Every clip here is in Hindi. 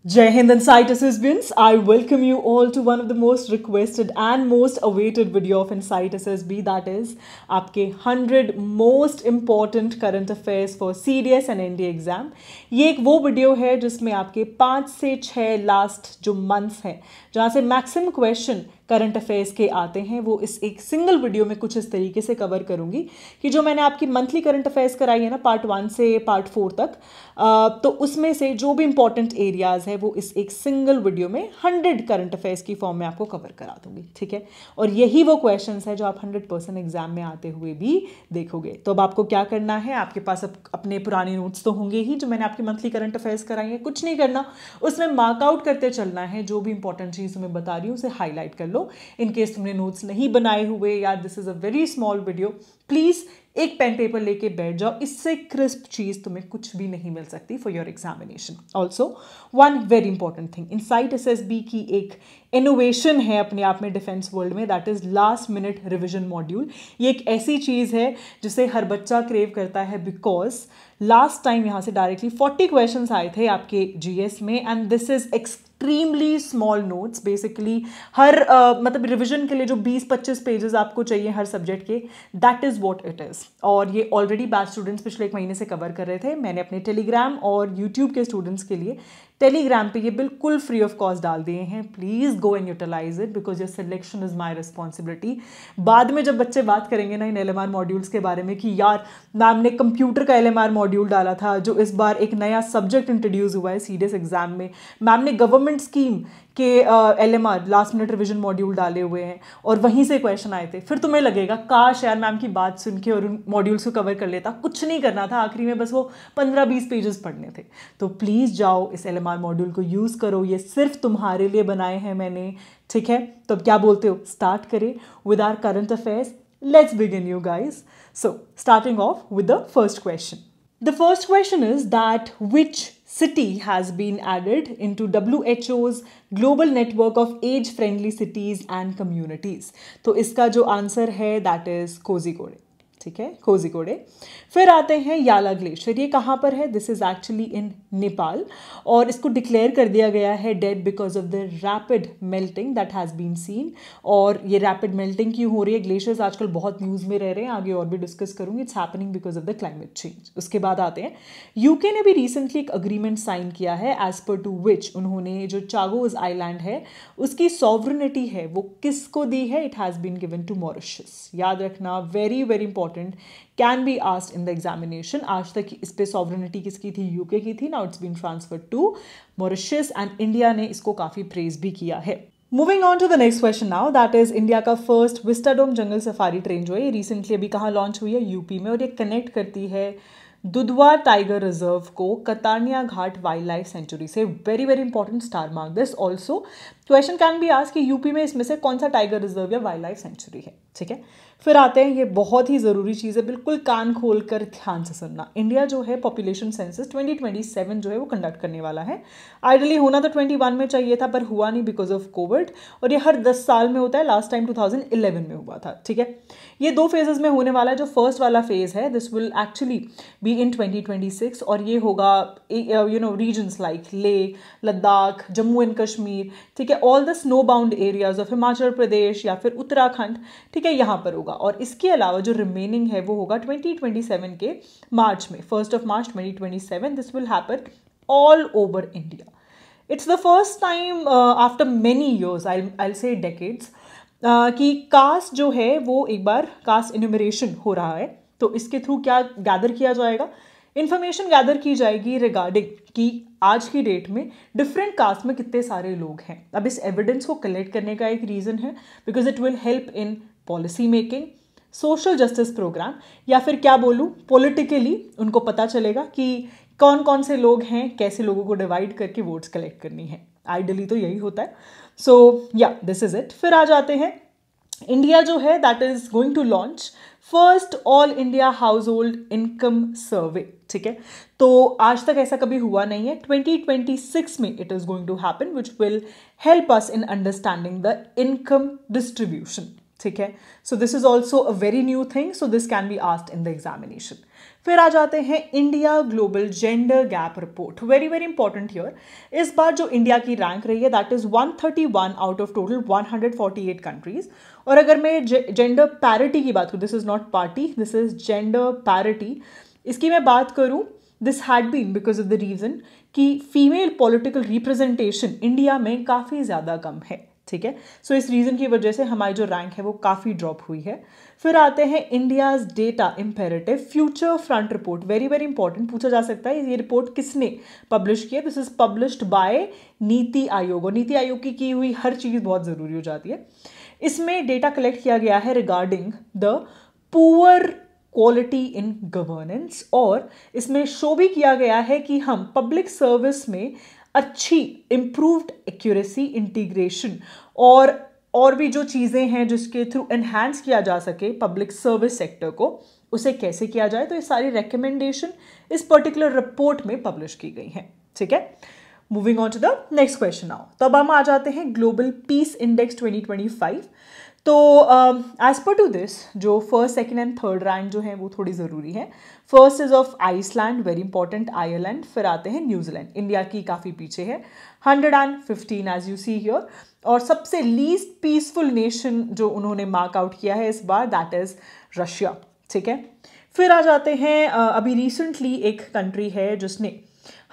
Jai Hind and Insight Assessments. I welcome you all to one of the most requested and most awaited video of Insight SSB, that is आपके 100 most important current affairs for CDS and NDA exam. ये एक वो वीडियो है जिसमें आपके 5 से 6 लास्ट जो मंथ्स हैं जहाँ से मैक्सिमम क्वेश्चन करंट अफेयर्स के आते हैं वो इस एक सिंगल वीडियो में कुछ इस तरीके से कवर करूंगी कि जो मैंने आपकी मंथली करंट अफेयर्स कराई है ना पार्ट 1 से पार्ट 4 तक, तो उसमें से जो भी इंपॉर्टेंट एरियाज है वो इस एक सिंगल वीडियो में 100 करंट अफेयर्स की फॉर्म में आपको कवर करा दूंगी, ठीक है। और यही वो क्वेश्चंस है जो आप 100% एग्जाम में आते हुए भी देखोगे। तो अब आपको क्या करना है, आपके पास अपने पुराने नोट्स तो होंगे ही जो मैंने आपकी मंथली करंट अफेयर्स कराई है, कुछ नहीं करना, उसमें मार्कआउट करते चलना है। जो भी इंपॉर्टेंट चीज़ तुम्हें बता रही हूँ उसे हाईलाइट कर लो। इन केस तुमने नोट्स नहीं बनाए हुए या this is a very small video, please एक पेन पेपर लेके बैठ जाओ। इससे क्रिस्प चीज तुम्हें कुछ भी नहीं मिल सकती for your examination. Also one very important thing, insight SSB की एक इनोवेशन है अपने आप में डिफेंस वर्ल्ड में, that is last minute revision module. ये एक ऐसी चीज है जिसे हर बच्चा क्रेव करता है बिकॉज लास्ट टाइम यहाँ से डायरेक्टली 40 क्वेश्चंस आए थे आपके जीएस में and this is extremely small notes. Basically हर मतलब रिविजन के लिए जो 20-25 पेजेस आपको चाहिए हर सब्जेक्ट के, that is what it is. और ये ऑलरेडी बैच स्टूडेंट्स पिछले 1 महीने से कवर कर रहे थे। मैंने अपने टेलीग्राम और यूट्यूब के स्टूडेंट्स के लिए टेलीग्राम पे ये बिल्कुल फ्री ऑफ कॉस्ट डाल दिए हैं। Please go and utilise it because your selection is my responsibility. बाद में जब बच्चे बात करेंगे ना इन एलएमआर मॉड्यूल्स के बारे में कि यार मैम ने कंप्यूटर का एलएमआर मॉड्यूल डाला था जो इस बार एक नया सब्जेक्ट इंट्रोड्यूस हुआ है सीडीएस एग्जाम में, मैम ने गवर्नमेंट स्कीम के LMR last minute revision module डाले हुए हैं और वहीं से क्वेश्चन आए थे, फिर तुम्हें लगेगा काश यार मैम की बात सुन के और उन मॉड्यूल्स को कवर कर लेता। कुछ नहीं करना था, आखिरी में बस वो 15-20 पेजेस पढ़ने थे। तो प्लीज़ जाओ इस एलएमआर मॉड्यूल को यूज़ करो, ये सिर्फ तुम्हारे लिए बनाए हैं मैंने, ठीक है। तो अब क्या बोलते हो, स्टार्ट करें with our current affairs. Let's begin you guys. So starting off with the first question. The first question is that which city has been added into WHO's global network of age-friendly cities and communities? तो इसका जो आंसर है that is कोझिकोड, ठीक है, कोझिकोड। फिर आते हैं याला ग्लेशियर। ये कहाँ पर है? This is actually in Nepal और इसको डिक्लेयर कर दिया गया है dead because of the rapid melting that has been seen. और ये रैपिड मेल्टिंग क्यों हो रही है, ग्लेशियर्स आजकल बहुत न्यूज़ में रह रहे हैं, आगे और भी डिस्कस करूंगी। It's happening because of the climate change. उसके बाद आते हैं यूके ने भी रिसेंटली एक अग्रीमेंट साइन किया है एज पर टू विच उन्होंने जो चागोज आइलैंड है उसकी सॉवरेनिटी है वो किसको दी है? It has been given to Mauritius. याद रखना, very very important, can be asked in the examination. आज तक इस पे सॉवरेनिटी किसकी थी? यूके की थी। Now it's been transferred to Mauritius and India ने इसको काफी प्रेज भी किया है। Moving on to the next question now, that is India का first vistadome jungle safari train जो है रिसेंटली अभी कहाँ लॉन्च हुई है? यूपी में। और ये कनेक्ट करती है दुधवा टाइगर रिजर्व को कतानिया घाट वाइल्ड लाइफ सेंचुरी से। Very very important, star mark this. Also question can be asked कि यूपी में इसमें से कौन सा टाइगर रिजर्व या वाइल्ड लाइफ सेंचुरी है, ठीक है। फिर आते हैं, ये बहुत ही ज़रूरी चीज़ है, बिल्कुल कान खोल कर ध्यान से सुनना। इंडिया जो है पॉपुलेशन सेंसस 2027 जो है वो कंडक्ट करने वाला है। आइडली होना तो 21 में चाहिए था पर हुआ नहीं बिकॉज ऑफ कोविड, और ये हर 10 साल में होता है। लास्ट टाइम 2011 में हुआ था, ठीक है। ये 2 फेजेस में होने वाला है। जो फर्स्ट वाला फेज है this will actually be in 2026 और ये होगा regions like Leh, Ladakh, Jammu and Kashmir, ठीक है, all the snow bound areas of Himachal Pradesh या फिर उत्तराखंड, ठीक है, यहाँ पर होगा। और इसके अलावा जो रिमेनिंग है वो होगा 2027 के मार्च में, 1 March 2027। This will happen all over India. It's the first time after many years, I say decades, कि कास्ट जो है वो एक बार कास्ट इन्यूमरेशन हो रहा है। तो इसके थ्रू क्या गैदर किया जाएगा? इंफॉर्मेशन गैदर की जाएगी रिगार्डिंग कि आज की डेट में डिफरेंट कास्ट में कितने सारे लोग हैं। अब इस एविडेंस को कलेक्ट करने का एक रीज़न है because it will help in policy making, social justice programme, या फिर क्या बोलूँ पॉलिटिकली उनको पता चलेगा कि कौन कौन से लोग हैं, कैसे लोगों को डिवाइड करके वोट्स कलेक्ट करनी है। आइडली तो यही होता है। सो या दिस इज इट। फिर आ जाते हैं, इंडिया जो है that is going to launch first all India household income survey, ठीक है। तो आज तक ऐसा कभी हुआ नहीं है। 2026 में it is going to happen which will help us in understanding the income distribution, ठीक है। So this is also a very new thing, so this can be asked in the examination. फिर आ जाते हैं India global gender gap report, very very important here. इस बार जो इंडिया की रैंक रही है that is 131 out of total 148 countries. और अगर मैं जेंडर पैरिटी की बात करूँ, this is not party, this is gender parity, इसकी मैं बात करूँ, this had been because of the reason कि फीमेल पॉलिटिकल रिप्रेजेंटेशन इंडिया में काफ़ी ज़्यादा कम है, ठीक है। सो इस रीज़न की वजह से हमारी जो रैंक है वो काफ़ी ड्रॉप हुई है। फिर आते हैं India's data imperative future front report, very very important, पूछा जा सकता है ये रिपोर्ट किसने पब्लिश किया। This is published by NITI Aayog, और नीति आयोग की हुई हर चीज़ बहुत ज़रूरी हो जाती है। इसमें डेटा कलेक्ट किया गया है regarding the poor quality in governance, और इसमें शो भी किया गया है कि हम पब्लिक सर्विस में अच्छी इम्प्रूव्ड एक्यूरेसी, इंटीग्रेशन और भी जो चीज़ें हैं जिसके थ्रू एनहांस किया जा सके पब्लिक सर्विस सेक्टर को, उसे कैसे किया जाए, तो ये सारी रिकमेंडेशन इस पर्टिकुलर रिपोर्ट में पब्लिश की गई हैं, ठीक है। Moving on to the next question now. तो अब हम आ जाते हैं ग्लोबल पीस इंडेक्स 2025। तो एज पर टू दिस जो first, second and third rank जो है वो थोड़ी ज़रूरी है। First is of Iceland, very important, Ireland. फिर आते हैं न्यूजीलैंड, इंडिया की काफ़ी पीछे है, 115 एज यू सी हियर। और सबसे लीस्ट पीसफुल नेशन जो उन्होंने मार्क आउट किया है इस बार, दैट इज रशिया, ठीक है। फिर आ जाते हैं अभी रिसेंटली एक कंट्री है जिसने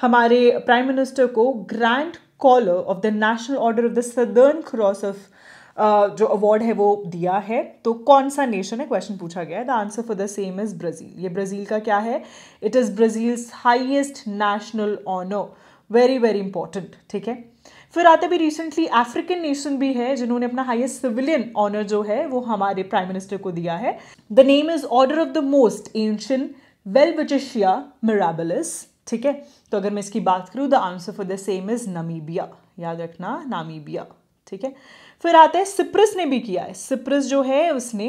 हमारे प्राइम मिनिस्टर को grand collar of the national order of the southern cross of जो अवार्ड है वो दिया है। तो कौन सा नेशन है, क्वेश्चन पूछा गया है। The answer for the same is Brazil. ये ब्राज़ील का क्या है, it is Brazil's highest national honour, very very important, ठीक है। फिर आते भी रिसेंटली अफ्रीकन नेशन भी है जिन्होंने अपना हाईएस्ट सिविलियन ऑनर जो है वो हमारे प्राइम मिनिस्टर को दिया है। The name is Order of the Most Ancient Welwitschia Mirabilis, ठीक है। तो अगर मैं इसकी बात करूँ, the answer for the same is Namibia, याद रखना नामीबिया, ठीक है। फिर आते हैं सिप्रस ने भी किया है। सिप्रस जो है उसने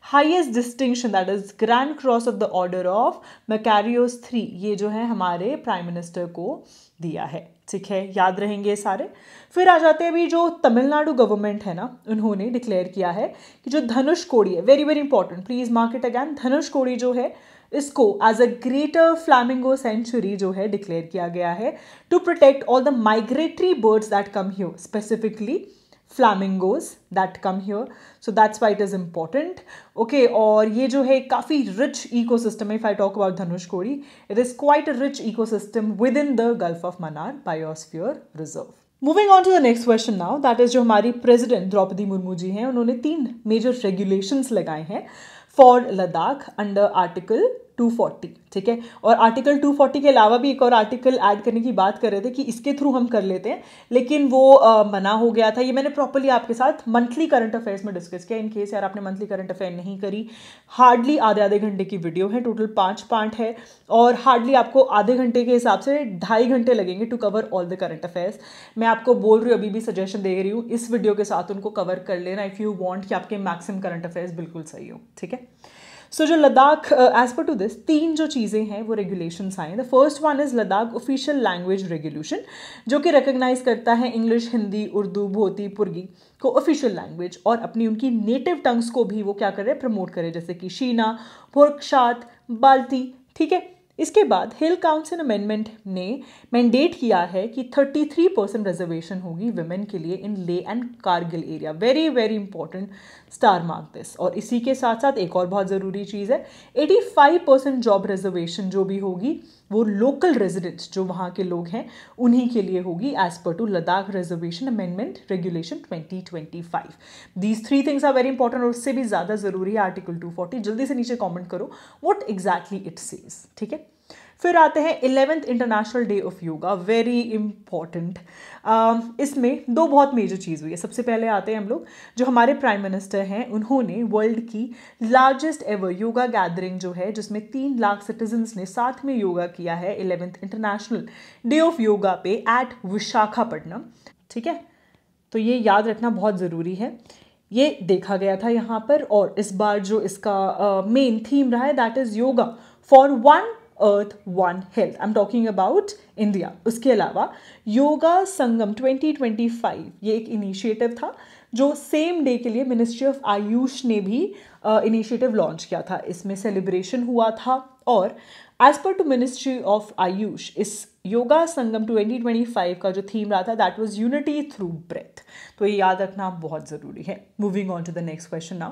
highest distinction that is Grand Cross of the order of Makarios 3, ये जो है हमारे प्राइम मिनिस्टर को दिया है, ठीक है, याद रहेंगे सारे। फिर आ जाते हैं अभी जो तमिलनाडु गवर्नमेंट है ना, उन्होंने डिक्लेयर किया है कि जो धनुषकोडी है, very very important, please mark it again, Dhanushkodi जो है इसको as a greater flamingo sanctuary जो है डिक्लेयर किया गया है to protect all the migratory birds that come here, specifically flamingos that come here, so that's why it is important, okay। और ये जो है काफ़ी rich ecosystem है। if I talk about Dhanushkodi, it is quite a rich ecosystem within the Gulf of Mannar Biosphere Reserve। Moving on to the next question now, that is जो हमारी प्रेसिडेंट द्रौपदी मुर्मू जी हैं, उन्होंने 3 मेजर रेगुलेशंस लगाए हैं फॉर लद्दाख अंडर आर्टिकल 240, ठीक है। और आर्टिकल 240 के अलावा भी एक और आर्टिकल ऐड करने की बात कर रहे थे कि इसके थ्रू हम कर लेते हैं, लेकिन वो मना हो गया था। ये मैंने प्रॉपर्ली आपके साथ मंथली करंट अफेयर्स में डिस्कस किया। इन केस यार आपने मंथली करंट अफेयर नहीं करी, हार्डली आधे घंटे की वीडियो है, टोटल 5 पार्ट है, और हार्डली आपको आधे घंटे के हिसाब से 2.5 घंटे लगेंगे to cover all the current affairs. मैं आपको बोल रही हूँ, अभी भी सजेशन दे रही हूँ, इस वीडियो के साथ उनको कवर कर लेना इफ़ यू वांट कि आपके मैक्सिमम करंट अफेयर्स बिल्कुल सही हो, ठीक है। सो जो लद्दाख एज पर टू दिस 3 जो चीज़ें हैं वो रेगुलेशंस आए। The first one is Ladakh official language regulation, जो कि रिकग्नाइज करता है इंग्लिश, हिंदी, उर्दू, भोती, पुर्गी को ऑफिशियल लैंग्वेज, और अपनी उनकी नेटिव टंग्स को भी वो क्या करे, प्रमोट करे, जैसे कि शीना, भोरकशात, बाल्टी, ठीक है। इसके बाद हिल काउंसिल अमेंडमेंट ने मैंडेट किया है कि 33% रिजर्वेशन होगी विमेन के लिए इन ले and Kargil area, very very important, star mark this. और इसी के साथ साथ एक और बहुत ज़रूरी चीज़ है, 85% जॉब रिजर्वेशन जो भी होगी वो लोकल रेजिडेंट्स जो वहाँ के लोग हैं उन्हीं के लिए होगी, एज पर to Ladakh reservation amendment regulation 2025। These 3 things are very important, और उससे भी ज़्यादा ज़रूरी है आर्टिकल 240। जल्दी से नीचे कॉमेंट करो व्हाट एग्जैक्टली इट सेज, ठीक है। फिर आते हैं 11th international day of yoga, very important. इसमें 2 बहुत मेजर चीज़ हुई है। सबसे पहले आते हैं हम लोग, जो हमारे प्राइम मिनिस्टर हैं उन्होंने वर्ल्ड की लार्जेस्ट एवर योगा गैदरिंग जो है, जिसमें 3 लाख सिटीजन्स ने साथ में योगा किया है 11th international day of yoga पे एट विशाखापट्टनम, ठीक है। तो ये याद रखना बहुत ज़रूरी है, ये देखा गया था यहाँ पर। और इस बार जो इसका मेन थीम रहा है that is yoga for 1 earth one health, I am talking about India. उसके अलावा योगा संगम 2025 ये एक इनिशिएटिव था जो सेम डे के लिए मिनिस्ट्री ऑफ आयुष ने भी इनिशिएटिव लॉन्च किया था। इसमें सेलिब्रेशन हुआ था और एज पर टू मिनिस्ट्री ऑफ आयुष इस योगा संगम 2025 का जो थीम रहा था that was unity through breath. तो ये याद रखना बहुत ज़रूरी है। Moving on to the next question now.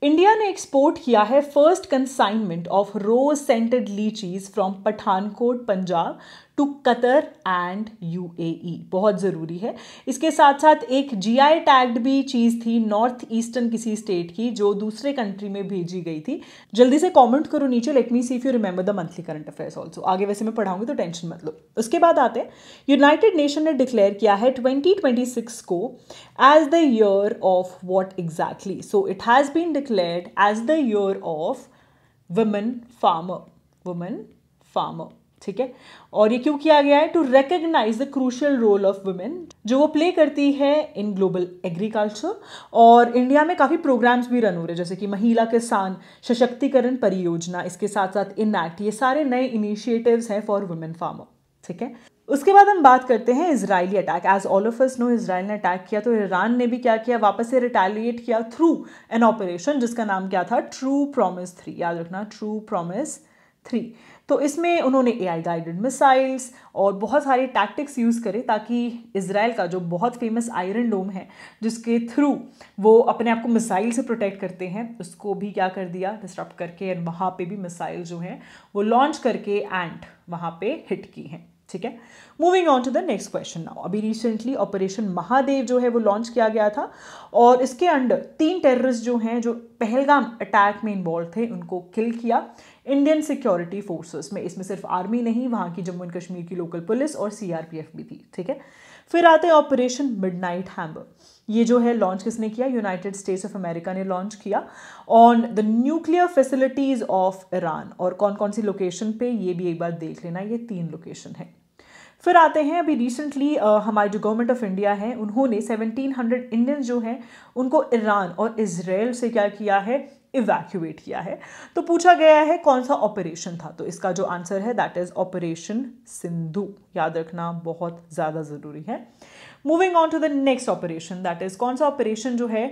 India ने एक्सपोर्ट किया है first consignment of rose scented lychees from Pathankot Punjab to Qatar and UAE. बहुत ज़रूरी है। इसके साथ साथ एक जीआई टैग्ड भी चीज़ थी नॉर्थ ईस्टर्न किसी स्टेट की जो दूसरे कंट्री में भेजी गई थी। जल्दी से कमेंट करो नीचे, let me see if you remember the monthly current affairs also. आगे वैसे मैं पढ़ाऊंगी तो टेंशन मत लो। उसके बाद आते हैं, यूनाइटेड नेशन ने डिक्लेयर किया है 2026 को as the year of what exactly. So it has been declared as the year of women farmer. ठीक है, और ये क्यों किया गया है? To recognise the crucial role of women जो वो प्ले करती है इन ग्लोबल एग्रीकल्चर। और इंडिया में काफ़ी प्रोग्राम्स भी रन हो रहे हैं जैसे कि महिला किसान सशक्तिकरण परियोजना, इसके साथ साथ इनएक्ट, ये सारे नए इनिशिएटिव्स हैं फॉर वुमेन फार्मर। ठीक है, उसके बाद हम बात करते हैं Israeli attack. As all of us know Israel ने अटैक किया तो ईरान ने भी क्या किया, वापस से रिटेलिएट किया थ्रू एन ऑपरेशन जिसका नाम क्या था, ट्रू प्रॉमिस 3। याद रखना, ट्रू प्रॉमिस 3। तो इसमें उन्होंने एआई गाइडेड मिसाइल्स और बहुत सारे टैक्टिक्स यूज़ करे ताकि इजराइल का जो बहुत फेमस आयरन डोम है जिसके थ्रू वो अपने आप को मिसाइल से प्रोटेक्ट करते हैं, उसको भी क्या कर दिया, डिस्टर्ब करके, और वहाँ पे भी मिसाइल जो हैं वो लॉन्च करके एंड वहाँ पे हिट की हैं। ठीक है, moving on to the next question now. अभी रिसेंटली ऑपरेशन महादेव जो है वो लॉन्च किया गया था और इसके अंडर 3 टेररिस्ट जो हैं जो पहलगाम अटैक में इन्वॉल्व थे उनको किल किया इंडियन सिक्योरिटी फोर्सेस में। इसमें सिर्फ आर्मी नहीं, वहाँ की जम्मू एंड कश्मीर की लोकल पुलिस और सीआरपीएफ भी थी। ठीक है, फिर आते हैं ऑपरेशन मिडनाइट हैमर। ये जो है लॉन्च किसने किया, यूनाइटेड स्टेट्स ऑफ अमेरिका ने लॉन्च किया on the nuclear facilities of Iran. और कौन कौन सी लोकेशन पे, ये भी एक बार देख लेना, ये 3 लोकेशन है। फिर आते हैं, अभी रिसेंटली हमारी जो गवर्नमेंट ऑफ इंडिया है उन्होंने 1700 इंडियंस जो हैं उनको ईरान और इजराइल से क्या किया है, इवैक्यूएट किया है। तो पूछा गया है कौन सा ऑपरेशन था, तो इसका जो आंसर है दैट इज ऑपरेशन सिंधु। याद रखना बहुत ज़्यादा ज़रूरी है। Moving on to the next operation that is कौन सा ऑपरेशन जो है,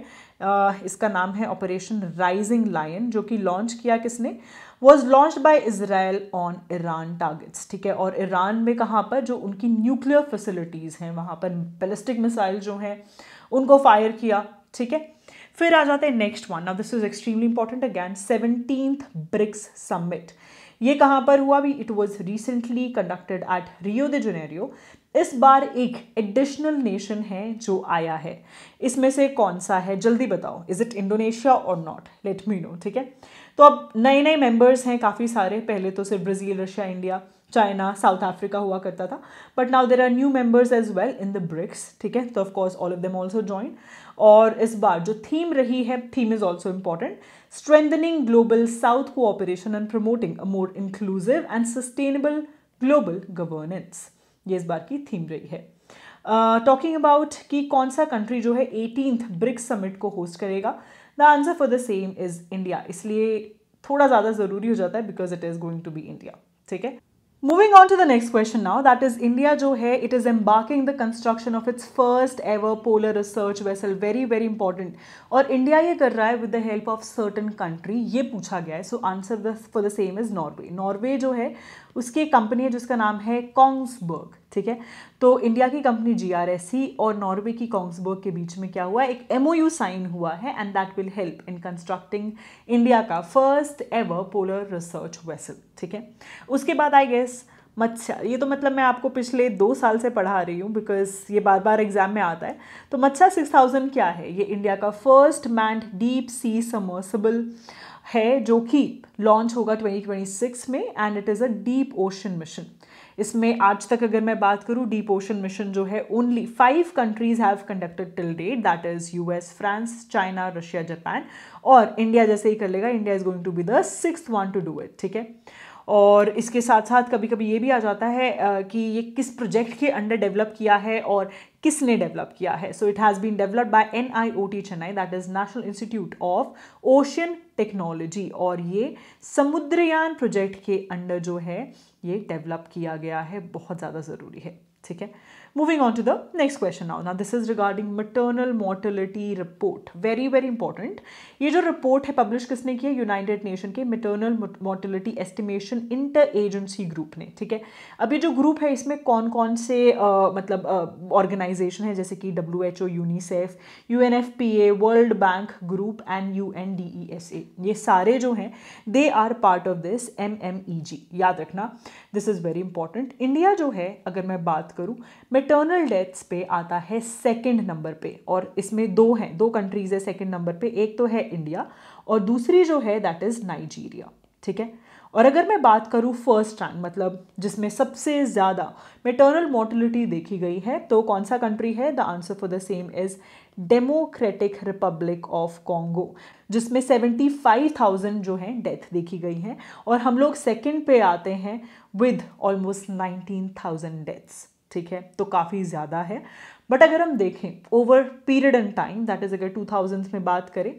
इसका नाम है ऑपरेशन राइजिंग लायन, जो कि लॉन्च किया किसने, was launched by Israel on Iran targets. ठीक है, और ईरान में कहाँ पर, जो उनकी न्यूक्लियर फैसिलिटीज़ हैं वहाँ पर बैलिस्टिक मिसाइल जो हैं उनको फायर किया। ठीक है, फिर आ जाते हैं next one. Now this is extremely important again, 17th BRICS summit. ये कहाँ पर हुआ भी, it was recently conducted at Rio de Janeiro. इस बार एक एडिशनल नेशन है जो आया है, इसमें से कौन सा है, जल्दी बताओ, इज इट इंडोनेशिया और नॉट, लेट मी नो। ठीक है, तो अब नए नए मेंबर्स हैं काफ़ी सारे, पहले तो सिर्फ Brazil, Russia, India, China, South Africa हुआ करता था, but now there are new members as well in the BRICS. ठीक है, तो of course all of them also join. और इस बार जो थीम रही है, theme is also important, strengthening global south cooperation and promoting a more inclusive and sustainable global governance. ये इस बार की थीम रही है। टॉकिंग अबाउट कि कौन सा कंट्री जो है 18th ब्रिक्स समिट को होस्ट करेगा, the answer for the same is India. इसलिए थोड़ा ज़्यादा ज़रूरी हो जाता है because it is going to be India. ठीक है, moving on to the next question now that is India जो है it is embarking the construction of its first ever polar research vessel. Very very important, और इंडिया ये कर रहा है with the help of certain country, ये पूछा गया है। So answer for the same is Norway. Norway जो है उसकी एक कंपनी है जिसका नाम है कोंग्सबर्ग। ठीक है, तो इंडिया की कंपनी GRSC और नॉर्वे की कोंग्सबर्ग के बीच में क्या हुआ, एक MOU साइन हुआ है and that will help in constructing India का first ever polar research vessel. ठीक है, उसके बाद आई गेस मत्स्या, ये तो मतलब मैं आपको पिछले 2 साल से पढ़ा रही हूँ बिकॉज ये बार बार एग्जाम में आता है। तो मत्स्या 6000 क्या है, ये इंडिया का first manned deep C submersible है जो कि लॉन्च होगा 2026 में and it is a deep ocean mission. इसमें आज तक अगर मैं बात करूँ, डीप ओशन मिशन जो है only 5 countries have conducted till date, that is US, France, China, Russia, Japan, और इंडिया जैसे ही कर लेगा, India is going to be the 6th one to do it. ठीक है, और इसके साथ साथ कभी कभी ये भी आ जाता है कि ये किस प्रोजेक्ट के अंडर डेवलप किया है और किसने डेवलप किया है। So it has been developed by NIOT Chennai, that is national institute of ocean technology, और ये समुद्रयान प्रोजेक्ट के अंडर जो है ये डेवलप किया गया है, बहुत ज़्यादा ज़रूरी है, ठीक है। Moving on to the next question now this is regarding maternal mortality report, very very important. ये जो रिपोर्ट है पब्लिश किसने की है? यूनाइटेड नेशन के maternal mortality estimation inter agency group ने, ठीक है। अब ये जो ग्रुप है इसमें कौन कौन से मतलब ऑर्गेनाइजेशन है, जैसे कि WHO, UNICEF, UNFPA, world bank group and UNDESA, ये सारे जो हैं they are part of this MMEG, याद रखना, this is very important. India जो है अगर मैं बात करूं मैटरनल डेथ्स पे आता है सेकंड नंबर पे, और इसमें दो कंट्रीज है सेकंड नंबर पे, एक तो है इंडिया और दूसरी जो है दैट इज नाइजीरिया, ठीक है। और अगर मैं बात करूं फर्स्ट रैंक मतलब जिसमें सबसे ज़्यादा मैटरनल मोर्टेलिटी देखी गई है, तो कौन सा कंट्री है? The answer for the same is democratic Republic of Congo, जिसमें 75,000 जो हैं डेथ देखी गई हैं, और हम लोग सेकंड पे आते हैं विद ऑलमोस्ट 19,000 डेथ्स, ठीक है, तो काफ़ी ज़्यादा है। बट अगर हम देखें over period and time, that is अगर 2000 में बात करें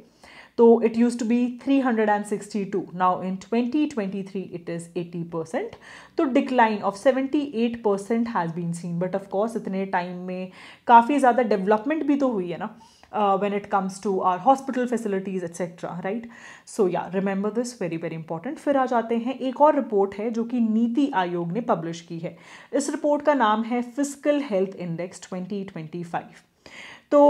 तो it use to be 362, now in 2023 it is 80%, तो decline of 78% has been seen. But of course इतने टाइम में काफ़ी ज़्यादा डेवलपमेंट भी तो हुई है ना, when it comes to our hospital facilities etc, right? So yeah, remember this, very very important। फिर आ जाते हैं, एक और रिपोर्ट है जो कि नीति आयोग ने पब्लिश की है। इस रिपोर्ट का नाम है फिस्कल हेल्थ इंडेक्स 2025। तो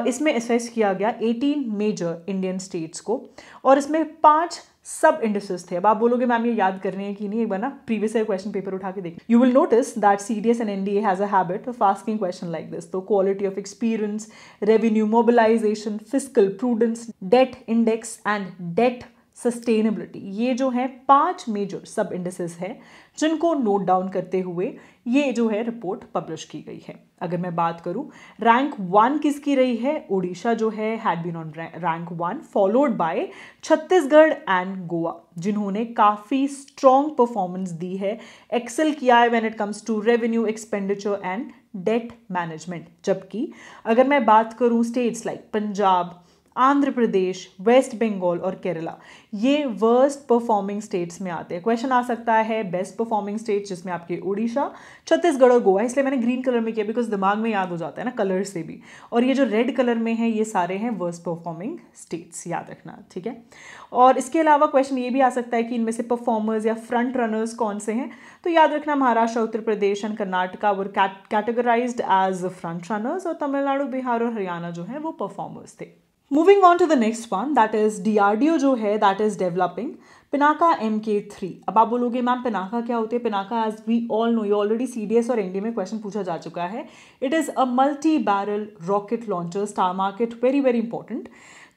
इसमें असेस किया गया 18 मेजर इंडियन स्टेट्स को, और इसमें 5 सब इंडिसेस थे। अब आप बोलोगे मैम ये याद करने हैं कि नहीं, एक बार ना प्रीवियस ईयर क्वेश्चन पेपर उठा के देखिए, you will notice that CDS and NDA has a habit of asking question like this. तो quality of experience, revenue mobilisation, fiscal prudence, debt index and debt sustainability, ये जो है 5 मेजर सब इंडिसेस हैं जिनको नोट डाउन करते हुए ये जो है रिपोर्ट पब्लिश की गई है। अगर मैं बात करूं रैंक 1 किसकी रही है? ओडिशा जो है had been on rank 1, followed by Chhattisgarh and Goa, जिन्होंने काफ़ी स्ट्रॉन्ग परफॉर्मेंस दी है, एक्सेल किया है when it comes to revenue, expenditure and debt management. जबकि अगर मैं बात करूं states like Punjab, Andhra Pradesh, west Bengal और केरला, ये वर्स्ट परफॉर्मिंग स्टेट्स में आते हैं। क्वेश्चन आ सकता है बेस्ट परफॉर्मिंग स्टेट्स, जिसमें आपके उड़ीसा, छत्तीसगढ़ और गोवा, इसलिए मैंने ग्रीन कलर में किया बिकॉज दिमाग में याद हो जाता है ना कलर से भी, और ये जो रेड कलर में है ये सारे हैं वर्स्ट परफॉर्मिंग स्टेट्स, याद रखना, ठीक है। और इसके अलावा क्वेश्चन ये भी आ सकता है कि इनमें से परफॉर्मर्स या फ्रंट रनर्स कौन से हैं, तो याद रखना Maharashtra, Uttar Pradesh and Karnataka were categorised as front runners, और तमिलनाडु, बिहार और हरियाणा जो है वो परफॉर्मर्स थे। Moving on to the next one, that is DRDO जो है that is developing Pinaka MK3। अब आप बोलोगे मैम पिनाका क्या होती है? Pinaka as we all know, ये ऑलरेडी CDS और NDA में क्वेश्चन पूछा जा चुका है। It is a multi barrel rocket launcher, star market, very very important.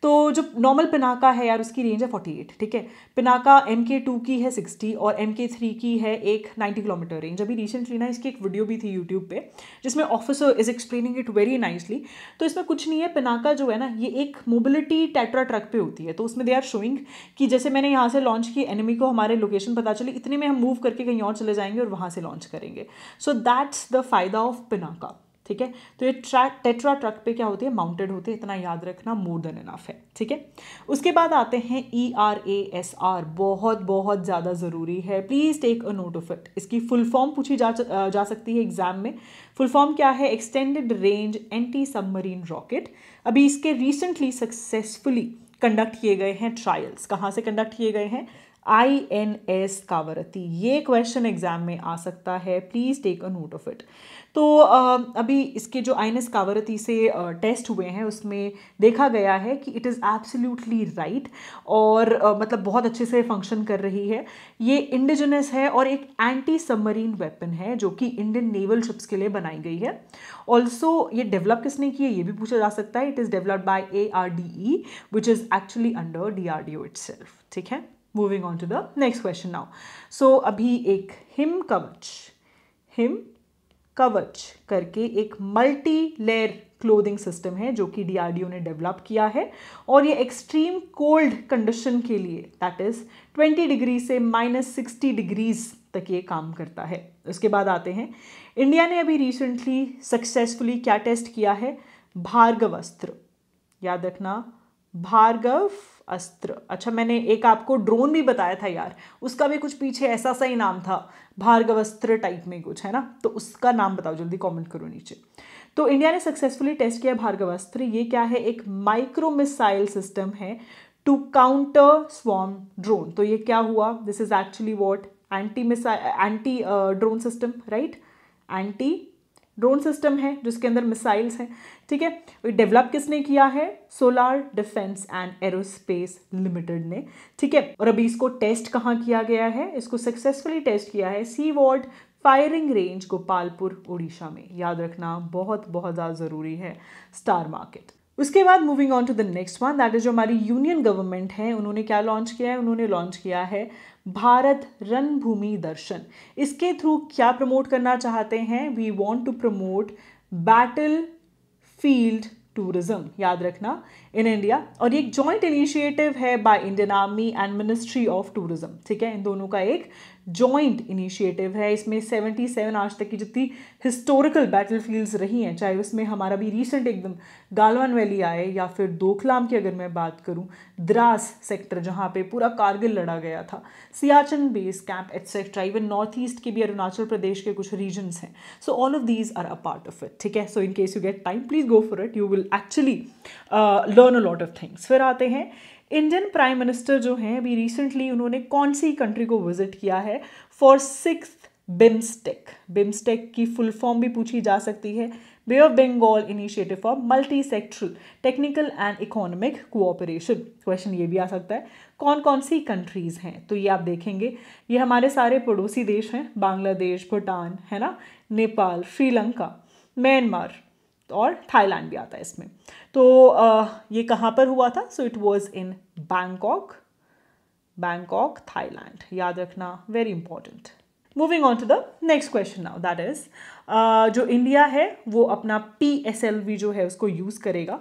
तो जो नॉर्मल पिनाका है यार उसकी रेंज है 48, ठीक है। पिनाका MK2 की है 60 और MK3 की है एक 90 किलोमीटर रेंज। अभी रिसेंटली ना इसकी एक वीडियो भी थी यूट्यूब पे जिसमें officer is explaining it very nicely. तो इसमें कुछ नहीं है, पिनाका जो है ना ये एक मोबिलिटी टेट्रा ट्रक पे होती है। तो उसमें दे आर शोइंग कि जैसे मैंने यहाँ से लॉन्च की, एनिमी को हमारे लोकेशन पता चली, इतने में हम मूव करके कहीं और चले जाएंगे और वहाँ से लॉन्च करेंगे। सो दैट्स द फायदा ऑफ पिनाका, ठीक है। तो ये टेट्रा ट्रक पे क्या होती है? माउंटेड होते हैं, इतना याद रखना, मोर देन इनफ है, ठीक है। उसके बाद आते हैं ERASR, बहुत बहुत ज़्यादा ज़रूरी है, please take a note of it. इसकी फुल फॉर्म पूछी जा सकती है एग्जाम में। फुल फॉर्म क्या है? Extended range anti submarine rocket. अभी इसके रिसेंटली सक्सेसफुली कंडक्ट किए गए हैं ट्रायल्स। कहाँ से कंडक्ट किए गए हैं? INS कावरती। ये क्वेश्चन एग्जाम में आ सकता है, please take a note of it. तो अभी इसके जो INS कावरती से टेस्ट हुए हैं उसमें देखा गया है कि इट इज़ एब्सोल्युटली राइट, और मतलब बहुत अच्छे से फंक्शन कर रही है। ये इंडिजिनस है और एक एंटी सबमरीन वेपन है जो कि इंडियन नेवल शिप्स के लिए बनाई गई है। ऑल्सो ये डेवलप किसने की है ये भी पूछा जा सकता है। It is developed by ARDE which is actually under DRDO itself, ठीक है। Moving on to the next question now. So अभी एक हिम कवच करके एक मल्टी लेयर क्लोथिंग सिस्टम है जो कि DRDO ने डेवलप किया है, और ये एक्सट्रीम कोल्ड कंडीशन के लिए दैट इज 20 डिग्री से -60 डिग्रीज तक ये काम करता है। उसके बाद आते हैं, इंडिया ने अभी रिसेंटली सक्सेसफुली क्या टेस्ट किया है? भार्गव अस्त्र, याद रखना, भार्गव अस्त्र। अच्छा, मैंने एक आपको ड्रोन भी बताया था यार, उसका भी कुछ पीछे ऐसा सा ही नाम था, भार्गवास्त्र टाइप में कुछ, है ना, तो उसका नाम बताओ, जल्दी कमेंट करो नीचे। तो इंडिया ने सक्सेसफुली टेस्ट किया भार्गवास्त्र। ये क्या है? एक माइक्रो मिसाइल सिस्टम है टू काउंटर स्वॉर्म ड्रोन। तो ये क्या हुआ? This is actually what, anti drone system, right, anti drone system है जिसके अंदर मिसाइल्स हैं, ठीक है। डेवलप किसने किया है? Solar defence and aerospace limited ने, ठीक है। और अभी इसको टेस्ट कहाँ किया गया है? इसको सक्सेसफुली टेस्ट किया है seaward firing range Gopalpur Orissa में। याद रखना बहुत बहुत ज़्यादा ज़रूरी है, स्टार मार्केट। उसके बाद moving on to the next one, that is जो हमारी यूनियन गवर्नमेंट है, उन्होंने क्या लॉन्च किया है? उन्होंने लॉन्च किया है भारत रणभूमि दर्शन। इसके थ्रू क्या प्रमोट करना चाहते हैं? We want to promote battle field tourism, याद रखना, इन इंडिया। और ये एक जॉइंट इनिशिएटिव है by Indian army and ministry of tourism, ठीक है। इन दोनों का एक जॉइंट इनिशिएटिव है। इसमें 77 आज तक की जितनी हिस्टोरिकल बैटल फील्ड्स रही हैं, चाहे उसमें हमारा भी रिसेंट एकदम गालवान वैली आए, या फिर दोखलाम की अगर मैं बात करूं, द्रास सेक्टर जहां पे पूरा कारगिल लड़ा गया था, Siachen base camp etcetera, even north east के भी अरुणाचल प्रदेश के कुछ रीजन्स हैं। So all of these are a part of it, ठीक है। So in case you get time, please go for it, you will actually learn a lot of things. फिर आते हैं इंडियन प्राइम मिनिस्टर जो हैं, अभी रिसेंटली उन्होंने कौन सी कंट्री को विजिट किया है फॉर 6th बिम्स्टेक। बिम्स्टेक की फुल फॉर्म भी पूछी जा सकती है, Bay of Bengal Initiative for Multi Sectoral Technical and Economic Cooperation. Question ये भी आ सकता है कौन कौन सी कंट्रीज हैं, तो ये आप देखेंगे, ये हमारे सारे पड़ोसी देश हैं, बांग्लादेश, भूटान, है ना, नेपाल, श्रीलंका, म्यांमार और थाईलैंड भी आता है इसमें। तो ये कहाँ पर हुआ था? So it was in Bangkok, Bangkok Thailand, याद रखना, very important. Moving on to the next question now, that is जो इंडिया है वो अपना PSLV जो है उसको यूज करेगा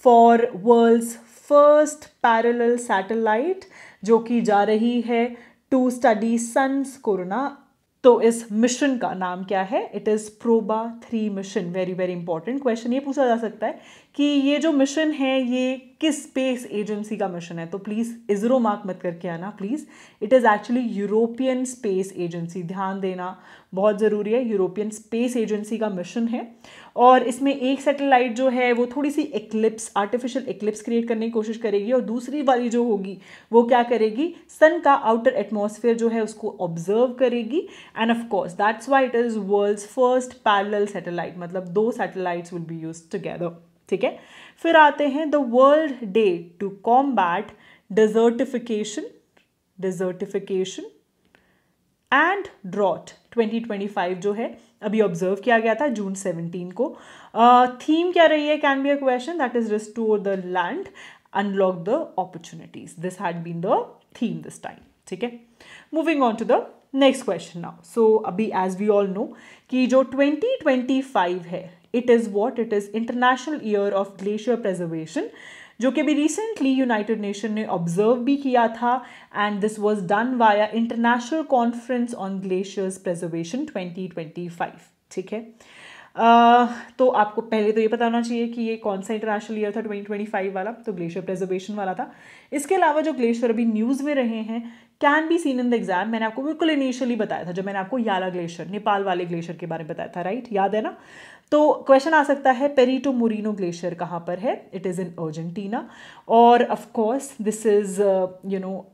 for world's first parallel satellite, जो कि जा रही है टू स्टडी सन्स कोरोना। तो इस मिशन का नाम क्या है? It is PROBA 3 mission. Very very important question ये पूछा जा सकता है कि ये जो मिशन है ये किस स्पेस एजेंसी का मिशन है, तो प्लीज इसरो मार्क मत करके आना please, it is actually European space agency. ध्यान देना बहुत ज़रूरी है, यूरोपियन स्पेस एजेंसी का मिशन है। और इसमें एक सैटेलाइट जो है वो थोड़ी सी एक्लिप्स, आर्टिफिशियल एक्लिप्स क्रिएट करने की कोशिश करेगी, और दूसरी वाली जो होगी वो क्या करेगी? सन का आउटर एटमॉस्फेयर जो है उसको ऑब्जर्व करेगी। And of course that's why it is world's first parallel satellite, मतलब 2 satellites will be used together, ठीक है। फिर आते हैं the world day to combat desertification, desertification and drought 2025 जो है अभी ऑब्जर्व किया गया था जून 17 को। थीम क्या रही है? Can be a question, that is restore the land, unlock the opportunities. This had been the theme this time, ठीक है। Moving on to the next question now. So अभी एज वी ऑल नो कि जो 2025 है, it is what? It is international year of glacier preservation, जो कि अभी रिसेंटली यूनाइटेड नेशन ने ऑब्जर्व भी किया था, and this was done via international conference on glaciers preservation 2025, ठीक है। तो आपको पहले तो ये पता होना चाहिए कि ये कौन सा इंटरनेशनल ईयर था 2025 वाला, तो ग्लेशियर प्रिजर्वेशन वाला था। इसके अलावा जो ग्लेशियर अभी न्यूज़ में रहे हैं can be seen in the exam, मैंने आपको बिल्कुल इनिशियली बताया था जब मैंने आपको याला ग्लेशियर, नेपाल वाले ग्लेशियर के बारे में बताया था, राइट, याद है ना। तो क्वेश्चन आ सकता है पेरिटो मोरिनो ग्लेशियर कहाँ पर है? It is in Argentina. और of course this is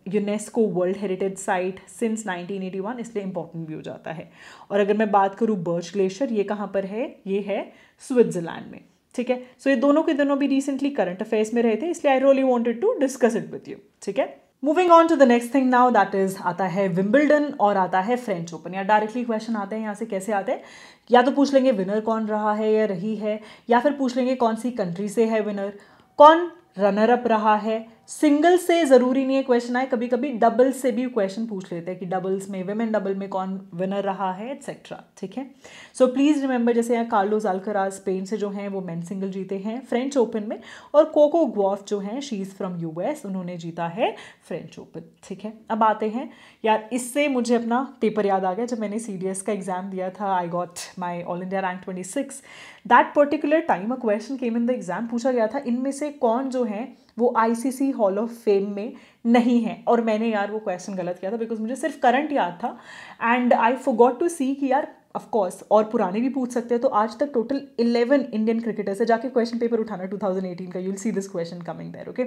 UNESCO world heritage site since 1981, इसलिए इंपॉर्टेंट भी हो जाता है। और अगर मैं बात करूँ बर्च ग्लेशियर, ये कहाँ पर है? ये है स्विट्जरलैंड में, ठीक है। सो ये दोनों के दोनों भी रिसेंटली करंट अफेयर्स में रहे थे, इसलिए I really wanted to discuss it with you, ठीक है। Moving on to the next thing now, that is आता है विंबलडन और आता है फ्रेंच ओपन। या डायरेक्टली क्वेश्चन आते हैं यहाँ से, कैसे आते हैं? या तो पूछ लेंगे विनर कौन रहा है या रही है, या फिर पूछ लेंगे कौन सी कंट्री से है विनर, कौन रनर अप रहा है। सिंगल से ज़रूरी नहीं है क्वेश्चन आए, कभी कभी डबल से भी क्वेश्चन पूछ लेते हैं कि डबल्स में, विमेन डबल में कौन विनर रहा है, एटसेट्रा, ठीक है। सो प्लीज़ रिमेंबर, जैसे यहाँ कार्लोस अल्कराज स्पेन से जो हैं वो मेन सिंगल जीते हैं फ्रेंच ओपन में, और कोको गॉफ जो हैं, शी इज़ फ्रॉम US, उन्होंने जीता है फ्रेंच ओपन, ठीक है। अब आते हैं यार, इससे मुझे अपना पेपर याद आ गया, जब मैंने CDS का एग्जाम दिया था, I got my all India rank 26। That particular time a question came in the exam, पूछा गया था इनमें से कौन जो है वो आईसीसी हॉल ऑफ फेम में नहीं है। और मैंने यार वो क्वेश्चन गलत किया था बिकॉज मुझे सिर्फ करंट याद था एंड आई फॉरगॉट टू सी कि यार ऑफ कोर्स और पुराने भी पूछ सकते हैं। तो आज तक टोटल 11 इंडियन क्रिकेटर्स है, जाके क्वेश्चन पेपर उठाना 2018 का, you will see this question coming there. Okay,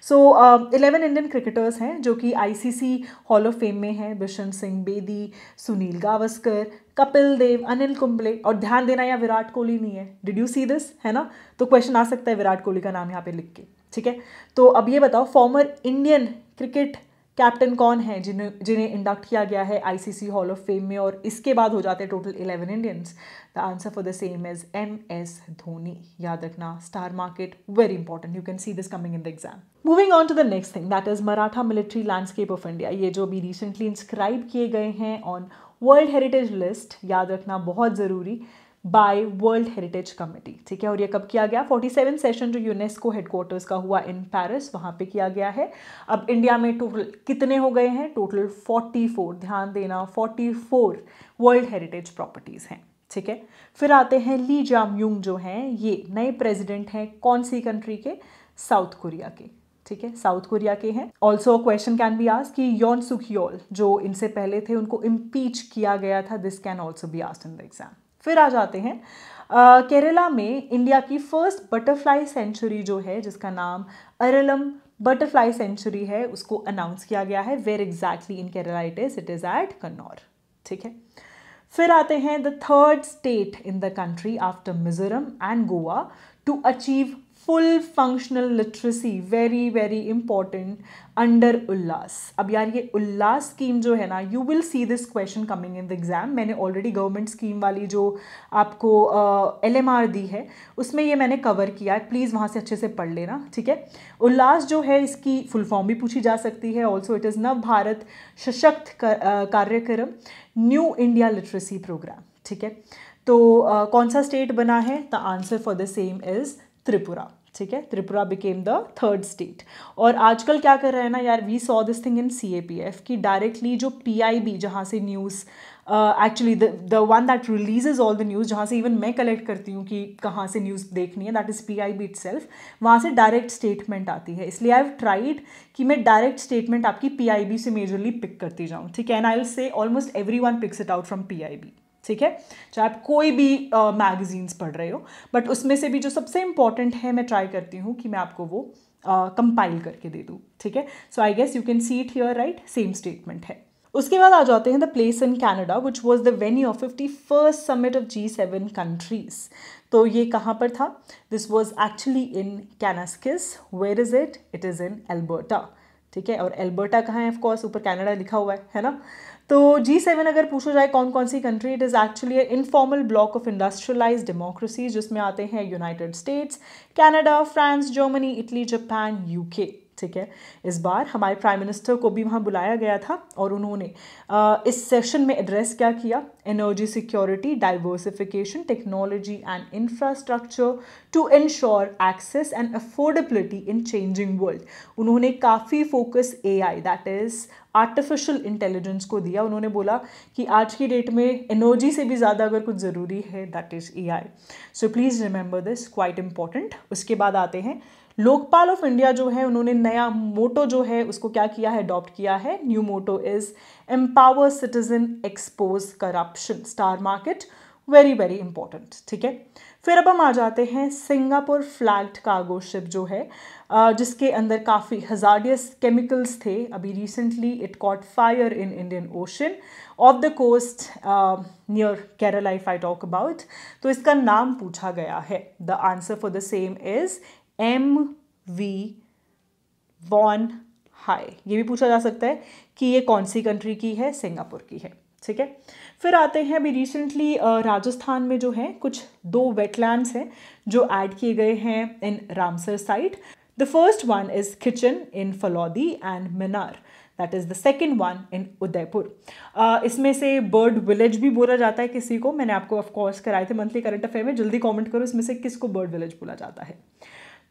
so 11 Indian cricketers हैं जो कि आईसीसी हॉल ऑफ फेम में हैं। बिशन सिंह बेदी, सुनील गावस्कर, कपिल देव, अनिल कुंबले, और ध्यान देना यहाँ विराट कोहली नहीं है। डिड यू सी दिस, है ना? तो क्वेश्चन आ सकता है विराट कोहली का नाम यहाँ पे लिख के, ठीक है? तो अब ये बताओ फॉर्मर इंडियन क्रिकेट कैप्टन कौन है जिन्हें इंडक्ट किया गया है आईसीसी हॉल ऑफ फेम में, और इसके बाद हो जाते हैं total 11 Indians. The answer for the same is MS Dhoni. याद रखना, star market very important, you can see this coming in the exam. Moving on to the next thing, that is Maratha military landscape of India. ये जो अभी रिसेंटली इंस्क्राइब किए गए हैं ऑन वर्ल्ड हेरिटेज लिस्ट, याद रखना बहुत ज़रूरी, बाय वर्ल्ड हेरिटेज कमेटी, ठीक है? और ये कब किया गया? 47 सेशन जो यूनेस्को हेडक्वार्टर्स का हुआ इन पेरिस, वहाँ पे किया गया है। अब इंडिया में टोटल कितने हो गए हैं? टोटल 44, ध्यान देना 44 वर्ल्ड हेरिटेज प्रॉपर्टीज़ हैं, ठीक है? फिर आते हैं ली जामयूंग जो हैं, ये नए प्रेसिडेंट हैं कौन सी कंट्री के? साउथ कोरिया के, ठीक है? साउथ कोरिया के हैं। Also question can be asked कि योन सुक योल जो इनसे पहले थे उनको इम्पीच किया गया था, this can also be asked in the exam. फिर आ जाते हैं केरला में इंडिया की फर्स्ट बटरफ्लाई सेंचुरी जो है, जिसका नाम अरलम बटरफ्लाई सेंचुरी है, उसको अनाउंस किया गया है। Where exactly in Kerala it is at Kannur, ठीक है? फिर आते हैं the third state in the country after Mizoram and Goa to achieve full functional literacy, very very important, under Ullas. अब यार ये उल्लास स्कीम जो है ना, you will see this question coming in the exam. मैंने ऑलरेडी गवर्नमेंट स्कीम वाली जो आपको LMR दी है उसमें ये मैंने कवर किया है, प्लीज़ वहाँ से अच्छे से पढ़ लेना, ठीक है? उल्लास जो है इसकी फुल फॉर्म भी पूछी जा सकती है। ऑल्सो इट इज़ नव भारत सशक्त कार्यक्रम, न्यू इंडिया लिटरेसी प्रोग्राम, ठीक है? तो कौन सा स्टेट बना है? The answer for the same is Tripura, ठीक है? Tripura became the third state. और आजकल क्या कर रहे हैं ना यार, we saw this thing in CAPF कि डायरेक्टली जो PIB जहाँ से news actually the one that releases all the news, जहाँ से इवन मैं कलेक्ट करती हूँ कि कहाँ से न्यूज़ देखनी है, दैट इज़ PIB इटसेल्फ, वहाँ से डायरेक्ट स्टेटमेंट आती है। इसलिए आई हैव ट्राइड कि मैं डायरेक्ट स्टेटमेंट आपकी PIB से मेजरली पिक करती जाऊँ, ठीक है? And I will say almost everyone picks it out from PIB, ठीक है? चाहे आप कोई भी मैगजीन्स पढ़ रहे हो, बट उसमें से भी जो सबसे इंपॉर्टेंट है मैं ट्राई करती हूँ कि मैं आपको वो कंपाइल करके दे दूँ, ठीक है? So I guess you can see it here, right? Same statement है। उसके बाद आ जाते हैं the place in Canada which was the venue of 51st summit of G7 countries. तो ये कहाँ पर था? This was actually in Kananaskis. Where is it? It is in Alberta, ठीक है? और एल्बर्टा कहाँ है? ऑफकोर्स ऊपर कनाडा लिखा हुआ है ना? तो G7 अगर पूछा जाए कौन कौन सी country, it is actually informal bloc of industrialised democracies, जिसमें आते हैं United States, Canada, France, Germany, Italy, Japan, UK, ठीक है? इस बार हमारे प्राइम मिनिस्टर को भी वहाँ बुलाया गया था और उन्होंने इस सेशन में एड्रेस क्या किया? Energy security, diversification, technology and infrastructure to ensure access and affordability in changing world. उन्होंने काफ़ी focus AI that is artificial intelligence को दिया। उन्होंने बोला कि आज की डेट में एनर्जी से भी ज़्यादा अगर कुछ ज़रूरी है that is AI। So please remember this, quite important. उसके बाद आते हैं लोकपाल ऑफ इंडिया जो है, उन्होंने नया मोटो जो है उसको क्या किया है? अडॉप्ट किया है। New motto is empower citizen, expose corruption, star market, very very important, ठीक है? फिर अब हम आ जाते हैं सिंगापुर फ्लैग्ड कार्गो शिप जो है, जिसके अंदर काफ़ी हजार्डियस केमिकल्स थे। अभी recently it caught fire in Indian ocean off the coast near Kerala if I talk about. तो इसका नाम पूछा गया है। The answer for the same is MV Wan Hai. ये भी पूछा जा सकता है कि ये कौन सी कंट्री की है? सिंगापुर की है, ठीक है? फिर आते हैं अभी रिसेंटली राजस्थान में जो है कुछ 2 वेटलैंड्स हैं जो ऐड किए गए हैं in Ramsar site. The first one is Khichan in Phalodi and Menar, that is the second one in Udaipur. इसमें से बर्ड विलेज भी बोला जाता है किसी को। मैंने आपको ऑफकोर्स कराए थे मंथली करंट अफेयर में, जल्दी कमेंट करो इसमें से किसको बर्ड विलेज बोला जाता है।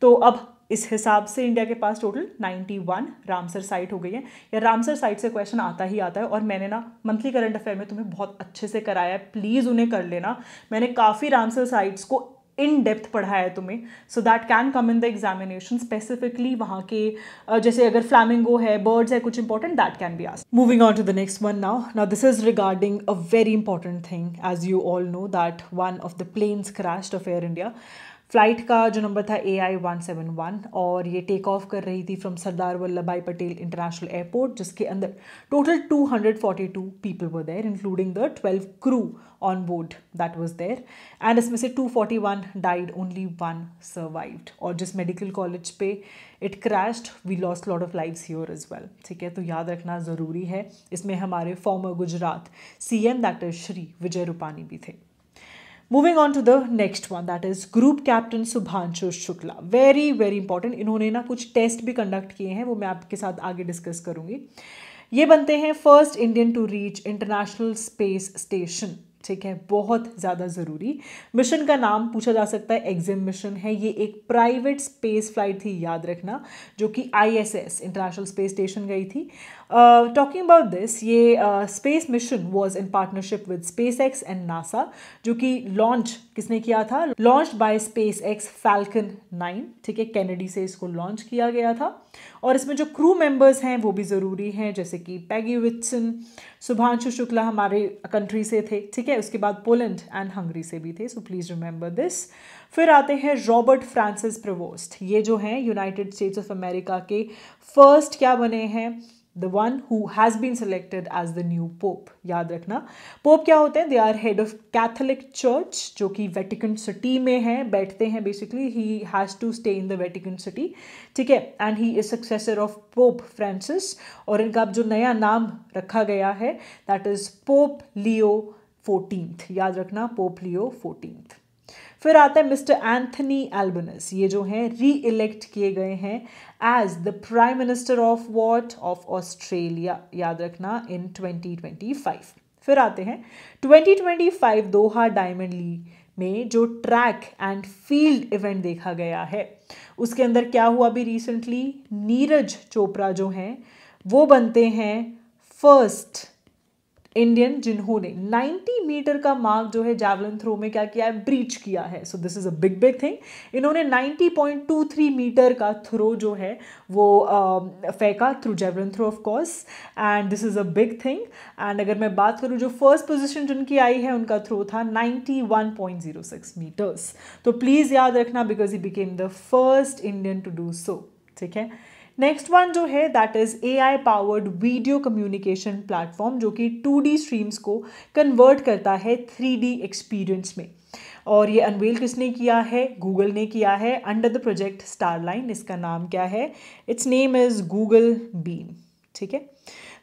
तो अब इस हिसाब से इंडिया के पास टोटल 91 रामसर साइट हो गई है। या रामसर साइट से क्वेश्चन आता ही आता है, और मैंने ना मंथली करंट अफेयर में तुम्हें बहुत अच्छे से कराया है, प्लीज़ उन्हें कर लेना। मैंने काफ़ी रामसर साइट्स को इन डेप्थ पढ़ाया तुम्हें, so that can come in the examination specifically वहाँ के जैसे अगर फ्लैमिंगो है, बर्ड्स है, कुछ important, that can be asked. Moving on to the next one now this is regarding a very important thing. As you all know that one of the planes crashed of Air India. Flight का जो नंबर था AI-171 और ये टेक ऑफ कर रही थी फ्रॉम सरदार वल्लभ भाई पटेल इंटरनेशनल एयरपोर्ट, जिसके अंदर total 242 people were there including the 12 crew on board that was there. And इसमें से 241 डाइड, ओनली 1 सर्वाइव्ड. और जिस मेडिकल कॉलेज पे it crashed we lost lot of lives here as well. ठीक है, तो याद रखना ज़रूरी है. इसमें हमारे former Gujarat CM that is Shri Vijay Rupani भी थे. Moving on to the next one that is group captain Shubhanshu Shukla. Very very important. इन्होंने ना कुछ टेस्ट भी कंडक्ट किए हैं, वो मैं आपके साथ आगे डिस्कस करूंगी. ये बनते हैं first Indian to reach international space station. ठीक है, बहुत ज़्यादा ज़रूरी. मिशन का नाम पूछा जा सकता है, एग्जिम मिशन है. ये एक प्राइवेट स्पेस फ्लाइट थी, याद रखना, जो कि ISS इंटरनेशनल स्पेस स्टेशन गई थी. टॉकिंग अबाउट दिस, ये space mission was in partnership with SpaceX and NASA, जो कि लॉन्च किसने किया था? Launched by SpaceX Falcon 9. ठीक है, कैनेडी से इसको लॉन्च किया गया था. और इसमें जो क्रू मेंबर्स हैं वो भी ज़रूरी हैं, जैसे कि पैगी विट्सन, शुभांशु शुक्ला हमारे कंट्री से थे. ठीक है, उसके बाद पोलैंड एंड हंगरी से भी थे, सो प्लीज़ रिमेंबर दिस. फिर आते हैं रॉबर्ट फ्रांसिस प्रेवोस्ट. ये जो हैं यूनाइटेड स्टेट्स ऑफ अमेरिका के फर्स्ट क्या बने हैं? The one who has been selected as the new pope. याद रखना, पोप क्या होते हैं? They are head of Catholic church, जो कि वेटिकन सिटी में है, बैठते हैं. Basically he has to stay in the Vatican city. ठीक है, and he is successor of pope Francis. और इनका जो नया नाम रखा गया है दैट इज पोप लियो 14. याद रखना, पोप लियो 14. फिर आता है मिस्टर एंथनी एल्बनेस. ये जो हैं री इलेक्ट किए गए हैं as the prime minister of what? Of Australia. याद रखना, इन 2025. फिर आते हैं 2025 दोहा डायमंड लीग में जो ट्रैक एंड फील्ड इवेंट देखा गया है, उसके अंदर क्या हुआ अभी रिसेंटली? नीरज चोपड़ा जो हैं वो बनते हैं फर्स्ट इंडियन जिन्होंने 90 मीटर का मार्क जो है जैवलिन थ्रो में क्या किया है? ब्रीच किया है. So this is a big big thing. इन्होंने 90.23 मीटर का थ्रो जो है वो फेंका through javelin throw of course, and this is a big thing. And अगर मैं बात करूँ जो फर्स्ट पोजीशन जिनकी आई है, उनका थ्रो था 91.06 मीटर्स. तो प्लीज़ याद रखना, because he became the first Indian to do so. ठीक है, नेक्स्ट वन जो है that is AI powered video communication platform, जो कि 2D स्ट्रीम्स को कन्वर्ट करता है 3D एक्सपीरियंस में. और ये अनवेल किसने किया है? गूगल ने किया है अंडर द प्रोजेक्ट स्टारलाइन. इसका नाम क्या है? It's name is Google beam. ठीक है,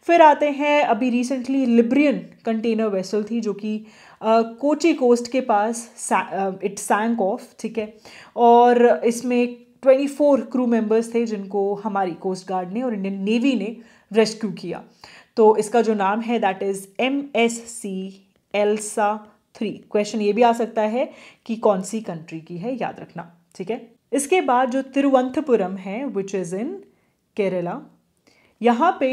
फिर आते हैं अभी रिसेंटली लिब्रियन कंटेनर वेसल थी, जो कि कोची कोस्ट के पास इट सैंक ऑफ. ठीक है, और इसमें 24 क्रू मेंबर्स थे जिनको हमारी कोस्ट गार्ड ने और इंडियन नेवी ने रेस्क्यू किया. तो इसका जो नाम है that is MSC Elsa 3. Question ये भी आ सकता है कि कौन सी कंट्री की है, याद रखना. ठीक है, इसके बाद जो तिरुवनंतपुरम है विच इज़ इन केरला, यहाँ पे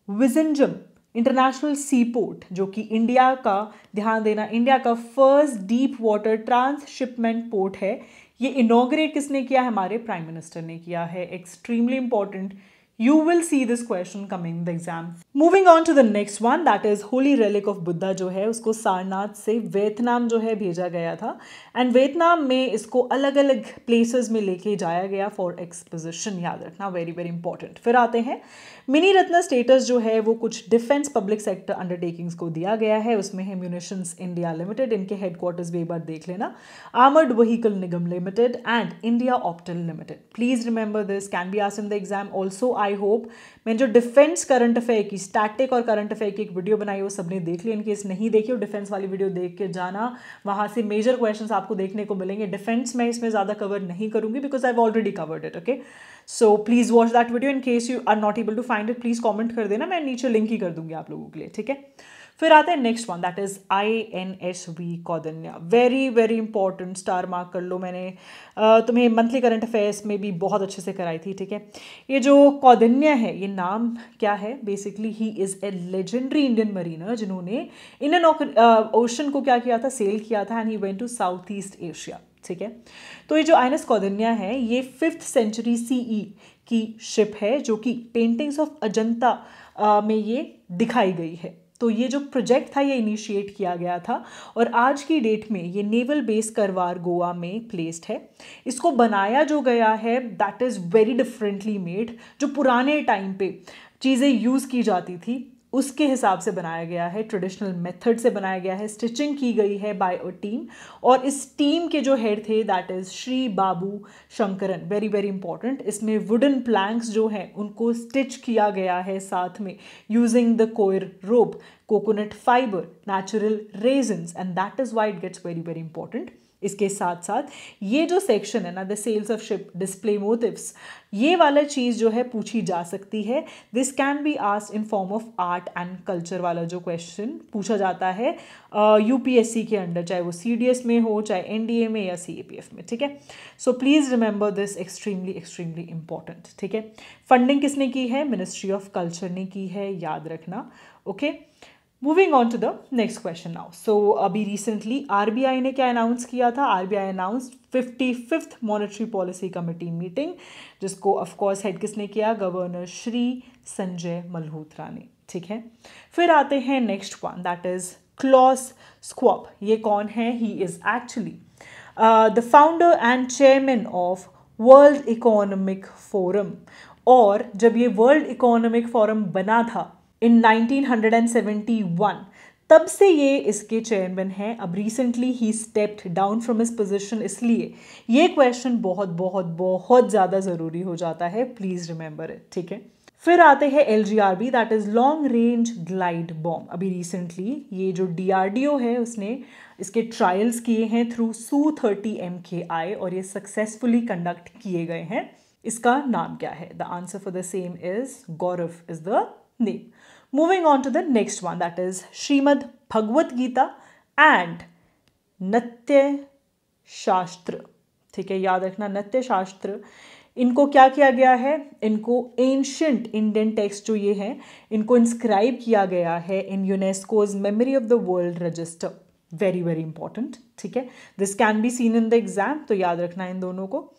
विजनजम इंटरनेशनल सी पोर्ट, जो कि इंडिया का, ध्यान देना, इंडिया का first deep water transshipment port है. ये इनॉग्रेट किसने किया? हमारे प्राइम मिनिस्टर ने किया है. Extremely important. You will see this question coming in the exam. Moving on to the next one that is Holy Relic of Buddha जो है उसको सारनाथ से वियतनाम जो है भेजा गया था, एंड वियतनाम में इसको अलग अलग प्लेसेस में लेके जाया गया फॉर एक्सपोजिशन. याद रखना, वेरी वेरी इंपॉर्टेंट. फिर आते हैं मिनी रत्न स्टेटस जो है वो कुछ डिफेंस पब्लिक सेक्टर अंडरटेकिंग्स को दिया गया है. उसमें है म्यूनिशंस इंडिया लिमिटेड, इनके हेडक्वार्टर्स भी एक बार देख लेना, armoured vehicle Nigam limited and India octal limited. Please remember this, can be asked in the exam. Also I hope मैंने जो डिफेंस करंट अफेयर की, स्टैटिक और करंट अफेयर की एक वीडियो बनाई, वो सबने देख ली. इनकेस नहीं देखी हो, डिफेंस वाली वीडियो देख के जाना, वहाँ से मेजर क्वेश्चंस आपको देखने को मिलेंगे. डिफेंस में इसमें ज़्यादा कवर नहीं करूँगी because I have already covered it. Okay, so please watch that video. In case you are not able to find it, please comment कर देना, मैं नीचे लिंक ही कर दूंगी आप लोगों के लिए. ठीक है, फिर आते हैं next one that is INSV Kaundinya. Very very important, star mark कर लो. मैंने तुम्हें मंथली करंट अफेयर्स में भी बहुत अच्छे से कराई थी. ठीक है, ये जो कौदन्या है, ये नाम क्या है? Basically he is a legendary Indian mariner जिन्होंने इंडियन ओशन को क्या किया था? सेल किया था, and he went to south east Asia. ठीक है। तो ये जो INS कौंडिन्य है ये 5th सेंचुरी CE की शिप है जो कि पेंटिंग्स ऑफ अजंता में ये दिखाई गई है। तो ये जो प्रोजेक्ट था ये इनिशिएट किया गया था और आज की डेट में ये नेवल बेस करवार गोवा में प्लेस्ड है। इसको बनाया जो गया है that is very differently made. जो पुराने टाइम पे चीज़ें यूज़ की जाती थी उसके हिसाब से बनाया गया है, ट्रेडिशनल मेथड से बनाया गया है, स्टिचिंग की गई है बाय अ टीम। और इस टीम के जो हेड थे that is Shri Babu Shankaran, very very important. इसमें वुडन प्लैंक्स जो हैं उनको स्टिच किया गया है साथ में using the coir rope, coconut fibre, natural resins, and that is why it gets very very important. इसके साथ साथ ये जो सेक्शन है ना, the sails of ship, display motifs, ये वाला चीज़ जो है पूछी जा सकती है। This can be asked in form of art and culture वाला जो क्वेश्चन पूछा जाता है UPSC के अंडर, चाहे वो CDS में हो, चाहे NDA में या CAPF में, ठीक है। सो please remember this, extremely extremely important, ठीक है। फंडिंग किसने की है? मिनिस्ट्री ऑफ कल्चर ने की है, याद रखना, okay. Moving on to the next question now. So अभी रिसेंटली RBI ने क्या अनाउंस किया था? RBI announced 55th monetary policy committee meeting, जिसको ऑफकोर्स हेड किसने किया? गवर्नर श्री संजय मल्होत्रा ने, ठीक है। फिर आते हैं next one that is Klaus Schwab. ये कौन है? He is actually the founder and chairman of World Economic Forum. और जब ये वर्ल्ड इकोनॉमिक फोरम बना था इन 1971, तब से ये इसके चेयरमैन हैं। अब recently he stepped down from his position, इसलिए ये क्वेश्चन बहुत बहुत बहुत ज़्यादा ज़रूरी हो जाता है, प्लीज़ रिमेंबर इट, ठीक है। फिर आते हैं LGRB that is long range glide bomb. अभी रिसेंटली ये जो DRDO है उसने इसके ट्रायल्स किए हैं थ्रू Su-30 MKI और ये सक्सेसफुली कंडक्ट किए गए हैं। इसका नाम क्या है? The answer for the same is Gaurav is the name. Moving on to the next one that is Srimad Bhagavad Gita and नृत्य शास्त्र, ठीक है, याद रखना नृत्य शास्त्र। इनको क्या किया गया है? इनको एंशियंट इंडियन टेक्स्ट जो ये हैं इनको इंस्क्राइब किया गया है in UNESCO's memory of the world register, very very important, ठीक है। This can be seen in the exam, तो याद रखना इन दोनों को।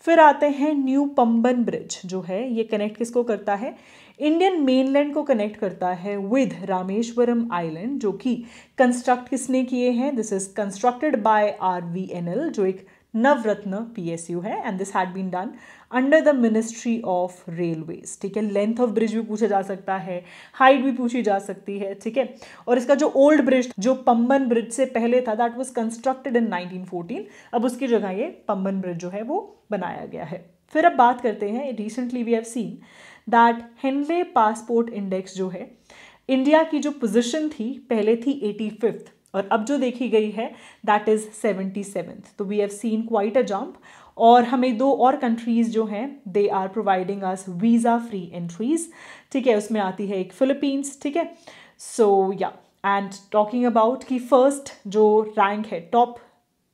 फिर आते हैं न्यू पंबन ब्रिज जो है ये कनेक्ट किसको करता है? इंडियन मेनलैंड को कनेक्ट करता है विद रामेश्वरम आइलैंड, जो कि कंस्ट्रक्ट किसने किए हैं? This is constructed by RVNL जो एक नवरत्न PSU है and this had been done under the ministry of railways, ठीक है। लेंथ ऑफ ब्रिज भी पूछा जा सकता है, हाइट भी पूछी जा सकती है, ठीक है। और इसका जो ओल्ड ब्रिज जो पंबन ब्रिज से पहले था दैट वाज कंस्ट्रक्टेड इन 1914, अब उसकी जगह ये पंबन ब्रिज जो है वो बनाया गया है। फिर अब बात करते हैं, recently we have seen that Henley passport index जो है इंडिया की जो पोजीशन थी पहले थी 85th और अब जो देखी गई है दैट इज 77th। तो we have seen quite a jump. और हमें दो और कंट्रीज जो हैं they are providing us visa free entries, ठीक है। उसमें आती है एक फिलीपींस, ठीक है। सो या एंड टॉकिंग अबाउट कि फर्स्ट जो रैंक है टॉप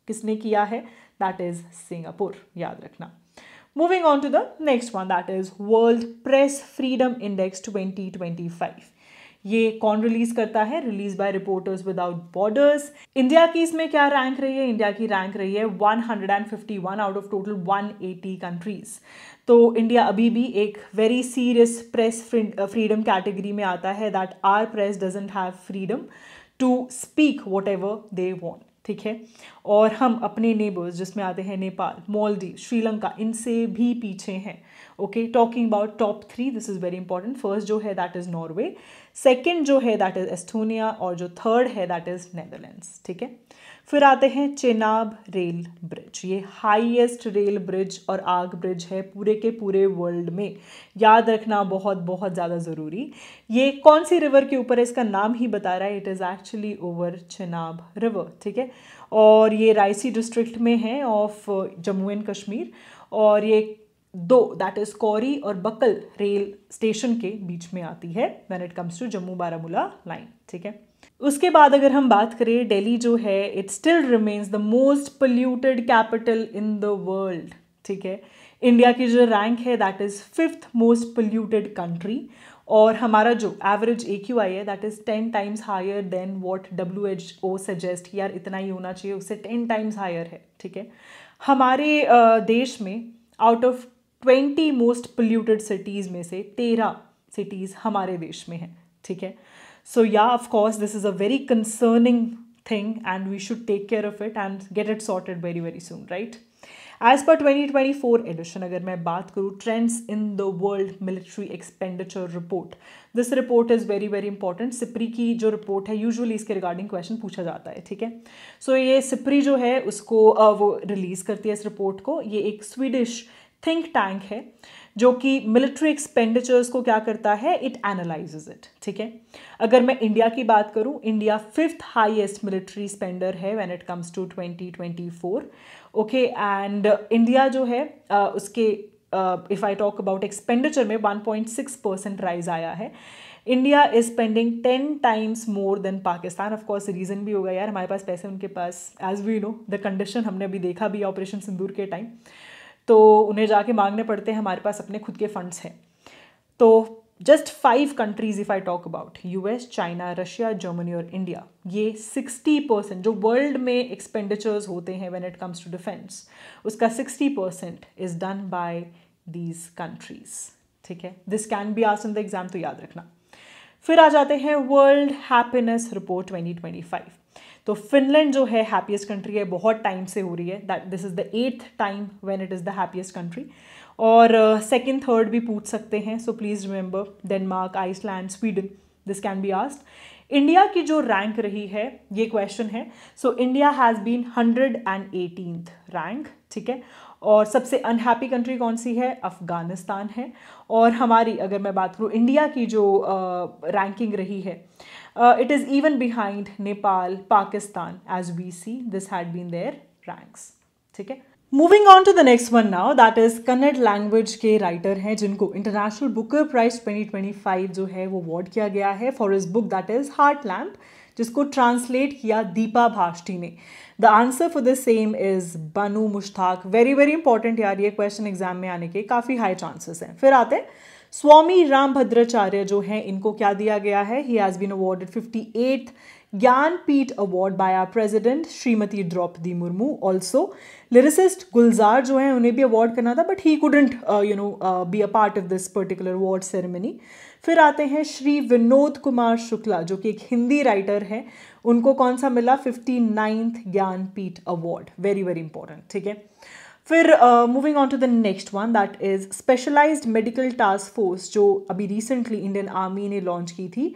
किसने किया है दैट इज सिंगापुर, याद रखना। Moving on to the next one that is World Press Freedom Index 2025. ये कौन रिलीज करता है? Release by reporters without borders. India की इसमें क्या रैंक रही है? इंडिया की रैंक रही है 151 आउट ऑफ टोटल 180 कंट्रीज। तो इंडिया अभी भी एक very serious press freedom category में आता है that our press doesn't have freedom to speak whatever they want, ठीक है। और हम अपने नेबर्स जिसमें आते हैं नेपाल, मालदीव, श्रीलंका, इनसे भी पीछे हैं, okay. Talking about top 3, this is very important. First जो है दैट इज़ नॉर्वे, सेकंड जो है दैट इज़ एस्टोनिया और जो थर्ड है दैट इज़ नेदरलैंड्स, ठीक है। फिर आते हैं चेनाब रेल ब्रिज। ये हाईएस्ट रेल ब्रिज और आग ब्रिज है पूरे के पूरे वर्ल्ड में, याद रखना बहुत बहुत ज़्यादा ज़रूरी। ये कौन सी रिवर के ऊपर है? इसका नाम ही बता रहा है, it is actually over Chenab river, ठीक है। और ये रायसी डिस्ट्रिक्ट में है ऑफ जम्मू एंड कश्मीर। और ये दो दैट इज़ कौरी और बकल रेल स्टेशन के बीच में आती है when it comes to Jammu Baramulla line, ठीक है। उसके बाद अगर हम बात करें, दिल्ली जो है it still remains the most polluted capital in the world, ठीक है। इंडिया की जो रैंक है that is 5th most polluted country. और हमारा जो एवरेज AQI है that is 10 times higher than what WHO suggest, यार इतना ही होना चाहिए, उससे 10 टाइम्स हायर है, ठीक है। हमारे देश में out of 20 most polluted cities में से 13 सिटीज़ हमारे देश में हैं, ठीक है। सो या of course this is a very concerning thing and we should take care of it and get it sorted very very soon, right? As per 2024 edition, अगर मैं बात करूँ trends in the world military expenditure report, this report is very very important. SIPRI की जो रिपोर्ट है यूजुअली इसके रिगार्डिंग क्वेश्चन पूछा जाता है, ठीक है। सो ये सिप्री जो है उसको वो रिलीज करती है इस रिपोर्ट को। ये एक स्वीडिश थिंक टैंक है जो कि मिलिट्री एक्सपेंडिचर्स को क्या करता है, इट एनालाइजेज इट, ठीक है। अगर मैं इंडिया की बात करूं, India 5th highest military spender है when it comes to 2024, okay. And India जो है उसके if I talk about expenditure में 1.6% राइज आया है। India is spending 10 times more than Pakistan. Of course reason भी होगा यार, हमारे पास पैसे, उनके पास, as we know the condition हमने अभी देखा भी ऑपरेशन सिंदूर के टाइम, तो उन्हें जाके मांगने पड़ते हैं, हमारे पास अपने खुद के फंड्स हैं। तो just 5 countries if I talk about, US, China, Russia, Germany और इंडिया, ये 60% जो वर्ल्ड में एक्सपेंडिचर्स होते हैं when it comes to defence, उसका 60% is done by these countries, ठीक है। This can be asked in the exam, तो याद रखना। फिर आ जाते हैं वर्ल्ड हैप्पीनेस रिपोर्ट 2025। तो फिनलैंड जो है हैप्पीएस्ट कंट्री है, बहुत टाइम से हो रही है, that this is the 8th time when it is the happiest country. और सेकंड थर्ड भी पूछ सकते हैं, so please remember Denmark, Iceland, Sweden, this can be asked. India की जो रैंक रही है, ये क्वेश्चन है। So India has been 118th rank, ठीक है। और सबसे अनहैप्पी कंट्री कौन सी है, अफगानिस्तान है। और हमारी अगर मैं बात करूँ इंडिया की जो रैंकिंग रही है, it is even behind Nepal, Pakistan, as we see this had been their ranks, ठीक है। Moving on to the next one now, that is Kannada language के राइटर हैं जिनको इंटरनेशनल बुकर प्राइज 2025 जो है वो अवार्ड किया गया है for his book that is heart lamp, जिसको ट्रांसलेट किया दीपा भाष्टी ने। The answer for the same is Banu Mushtaq. Very very important यार, ये क्वेश्चन एग्जाम में आने के काफ़ी हाई चांसेस हैं। फिर आते हैं स्वामी रामभद्राचार्य जो हैं, इनको क्या दिया गया है, he has been awarded 58th Jnanpith award by our president Shrimati Draupadi Murmu. Also lyricist Gulzar जो हैं, उन्हें भी अवार्ड करना था but he couldn't be a part of this particular award ceremony. फिर आते हैं श्री विनोद कुमार शुक्ला जो कि एक हिंदी राइटर हैं, उनको कौन सा मिला, 59th Jnanpith award. Very very important, ठीक है। फिर moving on to the next one that is specialized medical task force, जो अभी रिसेंटली इंडियन आर्मी ने लॉन्च की थी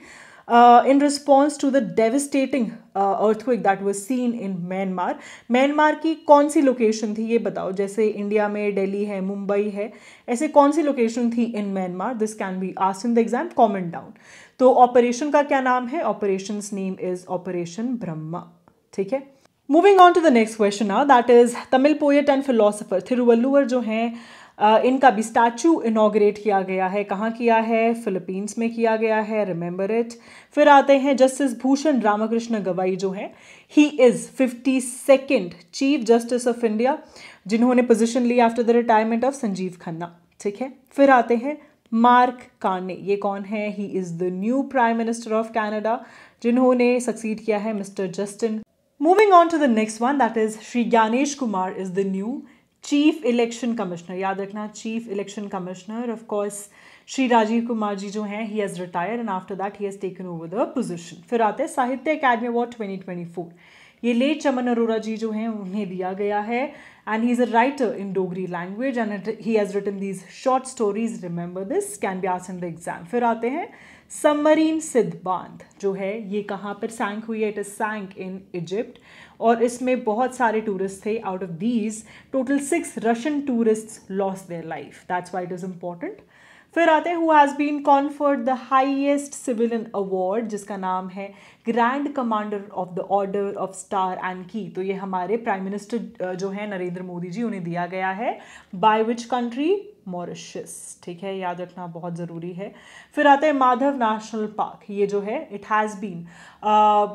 in response to the devastating earthquake that was seen in Myanmar. Myanmar की कौन सी लोकेशन थी ये बताओ, जैसे इंडिया में दिल्ली है, मुंबई है, ऐसे कौन सी लोकेशन थी in Myanmar, this can be asked in the exam, comment down. तो ऑपरेशन का क्या नाम है, operation name is operation Brahma, ठीक है। Moving on to the next question now that is Tamil poet and philosopher Thiruvalluvar जो हैं, इनका भी स्टैचू इनॉग्रेट किया गया है। कहाँ किया है, फिलीपींस में किया गया है, रिमेंबर इट। फिर आते हैं जस्टिस भूषण रामकृष्ण गवाई जो हैं, he is 52nd chief justice of India, जिन्होंने पोजीशन ली after the retirement of Sanjiv Khanna, ठीक है। फिर आते हैं मार्क कार्ने, ये कौन है, he is the new prime minister of Canada, जिन्होंने सक्सीड किया है mister Justin. Moving on to the next one, that is Shri Gyanesh Kumar is the new Chief Election Commissioner. याद रखना, Chief Election Commissioner. Of course, Shri Rajiv Kumar जी जो हैं, he has retired and after that he has taken over the position. फिर आते हैं साहित्य अकादमी अवार्ड 2024. ये लेट चमन अरोरा जी जो हैं, उन्हें दिया गया है and he is a writer in Dogri language and he has written these short stories. Remember this, can be asked in the exam. फिर आते हैं सबमरीन सिद्ध बांध जो है, ये कहाँ पर सैंक हुई है, it is sank in Egypt और इसमें बहुत सारे टूरिस्ट थे। Out of these total 6 Russian tourists lost their life, that's why it is important. फिर आते हैं who has been conferred the highest civilian award, जिसका नाम है grand commander of the order of star and key. तो ये हमारे प्राइम मिनिस्टर जो है नरेंद्र मोदी जी, उन्हें दिया गया है बाय विच कंट्री, मॉरिशस, ठीक है, याद रखना बहुत ज़रूरी है। फिर आते हैं माधव नेशनल पार्क, ये जो है it has been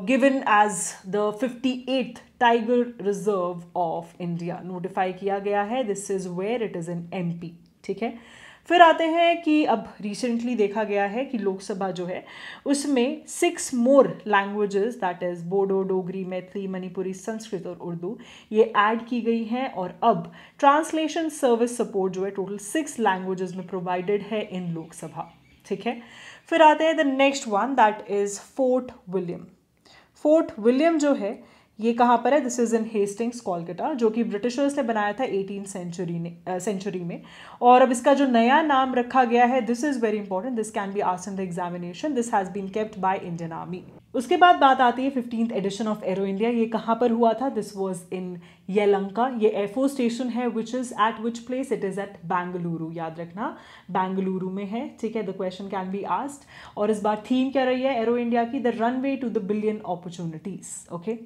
given as the 58th tiger reserve of India, notify किया गया है। This is where it is in MP, ठीक है। फिर आते हैं कि अब रिसेंटली देखा गया है कि लोकसभा जो है उसमें 6 more languages that is Bodo, Dogri, Maithili, Manipuri, Sanskrit और उर्दू ये ऐड की गई हैं और अब ट्रांसलेशन सर्विस सपोर्ट जो है टोटल 6 लैंग्वेजेस में प्रोवाइडेड है इन लोकसभा, ठीक है। फिर आते हैं the next one that is fort William. Fort William जो है ये कहाँ पर है? This is in Hastings, Kolkata, जो कि ब्रिटिशर्स ने बनाया था 18th सेंचुरी में। और अब इसका जो नया नाम रखा गया है, this is very important, this can be asked in the examination, this has been kept by Indian Army. उसके बाद बात आती है 15th addition of arrow India. ये कहाँ पर हुआ था? This was in Yelahanka. ये एयरफोर्स स्टेशन है which is at which place? It is at Bengaluru. याद रखना बेंगलुरु में है, ठीक है। The question can be asked. और इस बार थीम क्या रही है एरो इंडिया की? The runway to the billion opportunities, okay.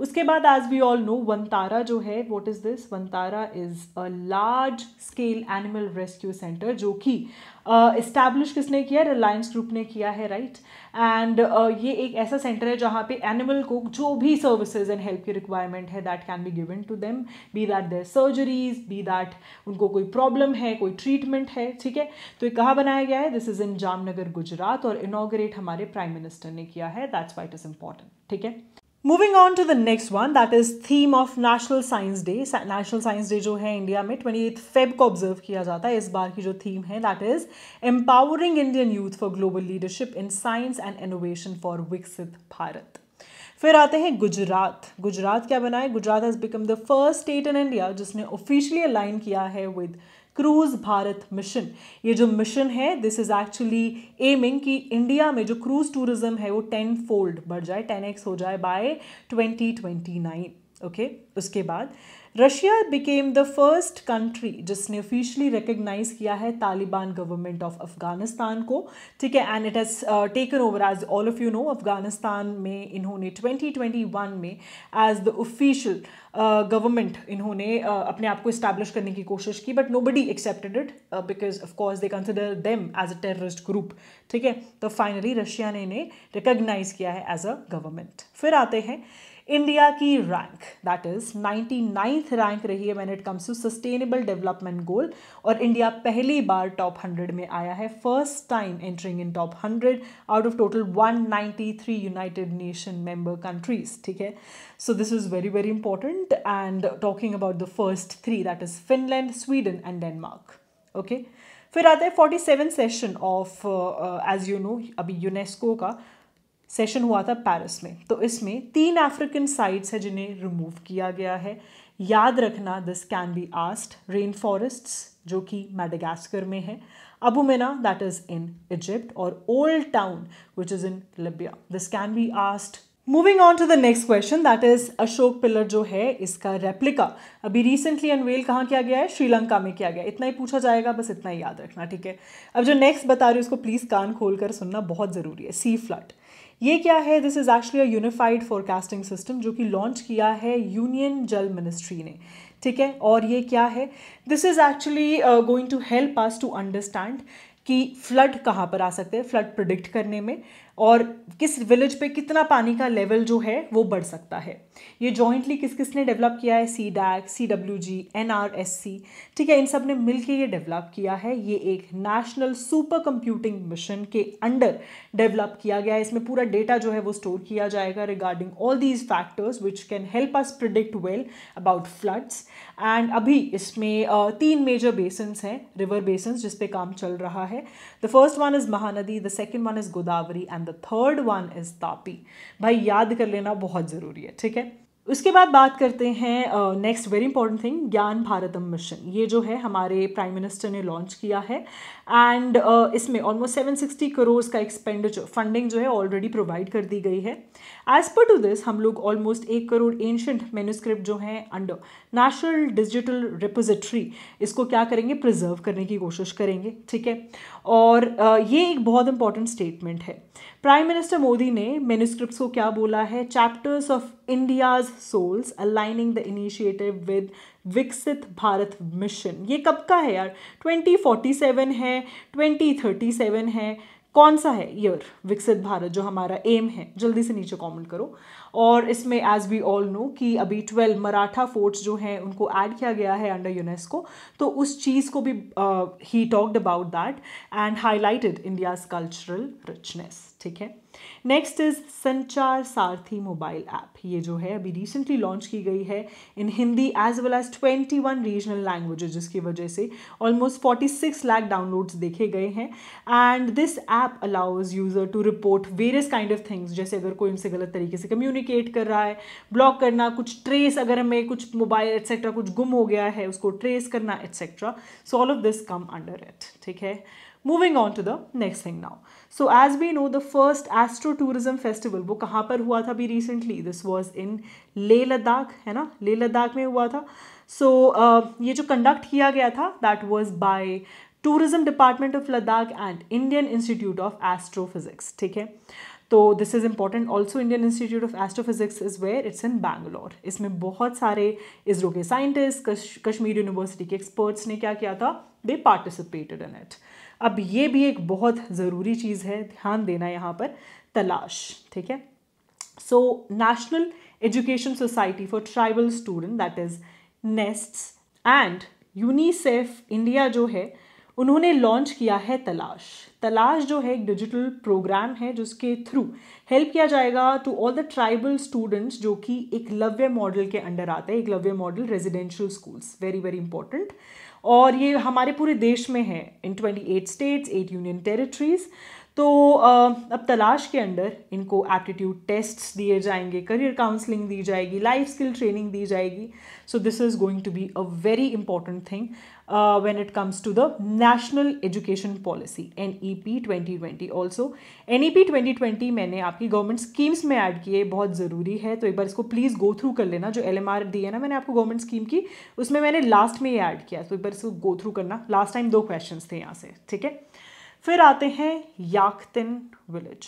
उसके बाद as we all know Vantara जो है, what is this? Vantara is a large scale animal rescue centre जो कि इस्टेब्लिश किसने किया? रिलायंस ग्रुप ने किया है, राइट। एंड ये एक ऐसा सेंटर है जहाँ पे एनिमल को जो भी सर्विसेज एंड हेल्प की रिक्वायरमेंट है that can be given to them, be that their surgeries, be that उनको कोई प्रॉब्लम है, कोई ट्रीटमेंट है, ठीक है। तो ये कहाँ बनाया गया है? This is in Jamnagar, Gujarat, और इनॉग्रेट हमारे प्राइम मिनिस्टर ने किया है, that's why it is important, ठीक है। Moving on to the next one that is theme of national science day. National science day जो है इंडिया में 28 फेब को ऑब्जर्व किया जाता है। इस बार की जो थीम है that is empowering Indian youth for global leadership in science and innovation for विकसित भारत। फिर आते हैं गुजरात। गुजरात क्या बना है? Gujarat has become the first state in India जिसने ऑफिशियली अलाइन किया है विद क्रूज भारत मिशन। ये जो मिशन है दिस इज एक्चुअली एमिंग कि इंडिया में जो क्रूज टूरिज्म है वो 10-fold बढ़ जाए, 10x हो जाए बाय 2029, ओके। उसके बाद Russia became the first country जिसने ऑफिशियली रिकग्नाइज किया है तालिबान गवर्नमेंट ऑफ अफगानिस्तान को, ठीक है। And it has taken over, as all of you know, Afghanistan में इन्होंने 2021 में एज द ऑफिशियल गवर्नमेंट इन्होंने अपने आप को इस्टेब्लिश करने की कोशिश की, but nobody accepted it because of course they consider them as a terrorist group, ठीक है। तो फाइनली रशिया ने इन्हें रिकग्नाइज किया है एज अ गवर्नमेंट। फिर आते हैं इंडिया की rank, that is 99th rank रही है when it comes to sustainable development goal, और इंडिया पहली बार टॉप 100 में आया है, first time entering in top 100 out of total 193 United Nation member countries, ठीक है। So this is very very important and talking about the first 3 that is Finland, Sweden and Denmark, okay. फिर आता है 47 session of as you know अभी यूनेस्को का सेशन हुआ था पेरिस में, तो इसमें 3 अफ्रीकन साइट्स है जिन्हें रिमूव किया गया है। याद रखना this can be asked. Rain forests जो कि मैडागास्कर में है, Abu Mena that is in Egypt, और old town which is in Libya, this can be asked. Moving on to the next question that is Ashok pillar जो है इसका रेप्लिका अभी रिसेंटली अनवेल कहाँ किया गया है? श्रीलंका में किया गया। इतना ही पूछा जाएगा, बस इतना ही याद रखना, ठीक है। अब जो नेक्स्ट बता रही हूँ उसको प्लीज कान खोल कर सुनना, बहुत जरूरी है। सी फ्लड ये क्या है? This is actually a unified forecasting system जो कि लॉन्च किया है यूनियन जल मिनिस्ट्री ने, ठीक है। और ये क्या है? This is actually going to help us to understand कि फ्लड कहाँ पर आ सकते हैं, फ्लड प्रिडिक्ट करने में, और किस विलेज पे कितना पानी का लेवल जो है वो बढ़ सकता है। ये जॉइंटली किस किसने डेवलप किया है? CDAC, CWG, NRSC, ठीक है। इन सब ने मिलकर ये डेवलप किया है। ये एक नेशनल सुपर कंप्यूटिंग मिशन के अंडर डेवलप किया गया है। इसमें पूरा डेटा जो है वो स्टोर किया जाएगा regarding all these factors which can help us predict well about floods. And अभी इसमें 3 मेजर बेसिन्स हैं, रिवर बेसिन्स, जिस पे काम चल रहा है। The first one is Mahanadi, the second one is Godavari and the third one is Tapi. भाई याद कर लेना, बहुत ज़रूरी है, ठीक है। उसके बाद बात करते हैं नेक्स्ट वेरी इंपॉर्टेंट थिंग, ज्ञान भारतम मिशन। ये जो है हमारे प्राइम मिनिस्टर ने लॉन्च किया है एंड इसमें ऑलमोस्ट 760 करोड़ का एक्सपेंडिचर फंडिंग जो है ऑलरेडी प्रोवाइड कर दी गई है। एज पर टू दिस हम लोग ऑलमोस्ट 1 करोड़ एंशिएंट मैन्युस्क्रिप्ट जो हैं अंडर नेशनल डिजिटल रिपोजिटरी, इसको क्या करेंगे? प्रिजर्व करने की कोशिश करेंगे, ठीक है। और ये एक बहुत इंपॉर्टेंट स्टेटमेंट है। प्राइम मिनिस्टर मोदी ने मैन्युस्क्रिप्ट्स को क्या बोला है? Chapters of India's souls aligning the initiative with Viksit Bharat mission. ये कब का है यार? 2047 है, 2037 है, कौन सा है ईयर? विकसित भारत जो हमारा एम है, जल्दी से नीचे कमेंट करो। और इसमें एज वी ऑल नो कि अभी 12 मराठा फोर्ट्स जो हैं उनको ऐड किया गया है अंडर यूनेस्को, तो उस चीज़ को भी he talked about that and highlighted India's cultural richness. ठीक है, नेक्स्ट इज संचार सारथी मोबाइल ऐप। ये जो है अभी रिसेंटली लॉन्च की गई है in Hindi as well as 21 regional languages, जिसकी वजह से ऑलमोस्ट 46 लाख डाउनलोड्स देखे गए हैं। And this app allows user to report various kind of things, जैसे अगर कोई उनसे गलत तरीके से कम्युनिकेट कर रहा है, ब्लॉक करना, कुछ ट्रेस, अगर हमें कुछ मोबाइल एटसेट्रा कुछ गुम हो गया है उसको ट्रेस करना etcetera. So all of this come under it. ठीक है, moving on to the next thing now. So as we know the first astro tourism festival वो कहाँ पर हुआ था अभी recently? This was in Leh Ladakh, है ना, लेह लद्दाख में हुआ था। सो ये जो कंडक्ट किया गया था that was by tourism department of Ladakh and Indian Institute of astrophysics. ठीक है, तो this is important also, Indian Institute of astrophysics is where, it's in Bangalore. इसमें बहुत सारे इसरो के साइंटिस्ट, कश्मीर यूनिवर्सिटी के एक्सपर्ट्स ने क्या किया था, दे पार्टिसिपेटेड इन इट। अब ये भी एक बहुत ज़रूरी चीज़ है, ध्यान देना यहाँ पर, तलाश। ठीक है, so national education society for tribal student that is nests and UNICEF India जो है उन्होंने लॉन्च किया है तलाश। तलाश जो है एक डिजिटल प्रोग्राम है जिसके थ्रू हेल्प किया जाएगा to all the tribal students जो कि एकलव्य मॉडल के अंडर आते हैं, Eklavya model residential schools, very very important. और ये हमारे पूरे देश में है इन 28 स्टेट्स, 8 यूनियन टेरिटरीज। तो अब तलाश के अंडर इनको एप्टीट्यूड टेस्ट्स दिए जाएंगे, करियर काउंसलिंग दी जाएगी, लाइफ स्किल ट्रेनिंग दी जाएगी। So this is going to be a very important thing when it comes to the national education policy NEP 2020। Also NEP 2020 मैंने आपकी गवर्नमेंट स्कीम्स में ऐड किए, बहुत ज़रूरी है, तो एक बार इसको प्लीज़ गो थ्रू कर लेना। जो LMR दी है ना मैंने आपको गवर्नमेंट स्कीम की, उसमें मैंने लास्ट में ये ऐड किया, तो एक बार इसको गो थ्रू करना। लास्ट टाइम 2 क्वेश्चंस थे यहाँ से। ठीक है, फिर आते हैं याकतिन विलेज।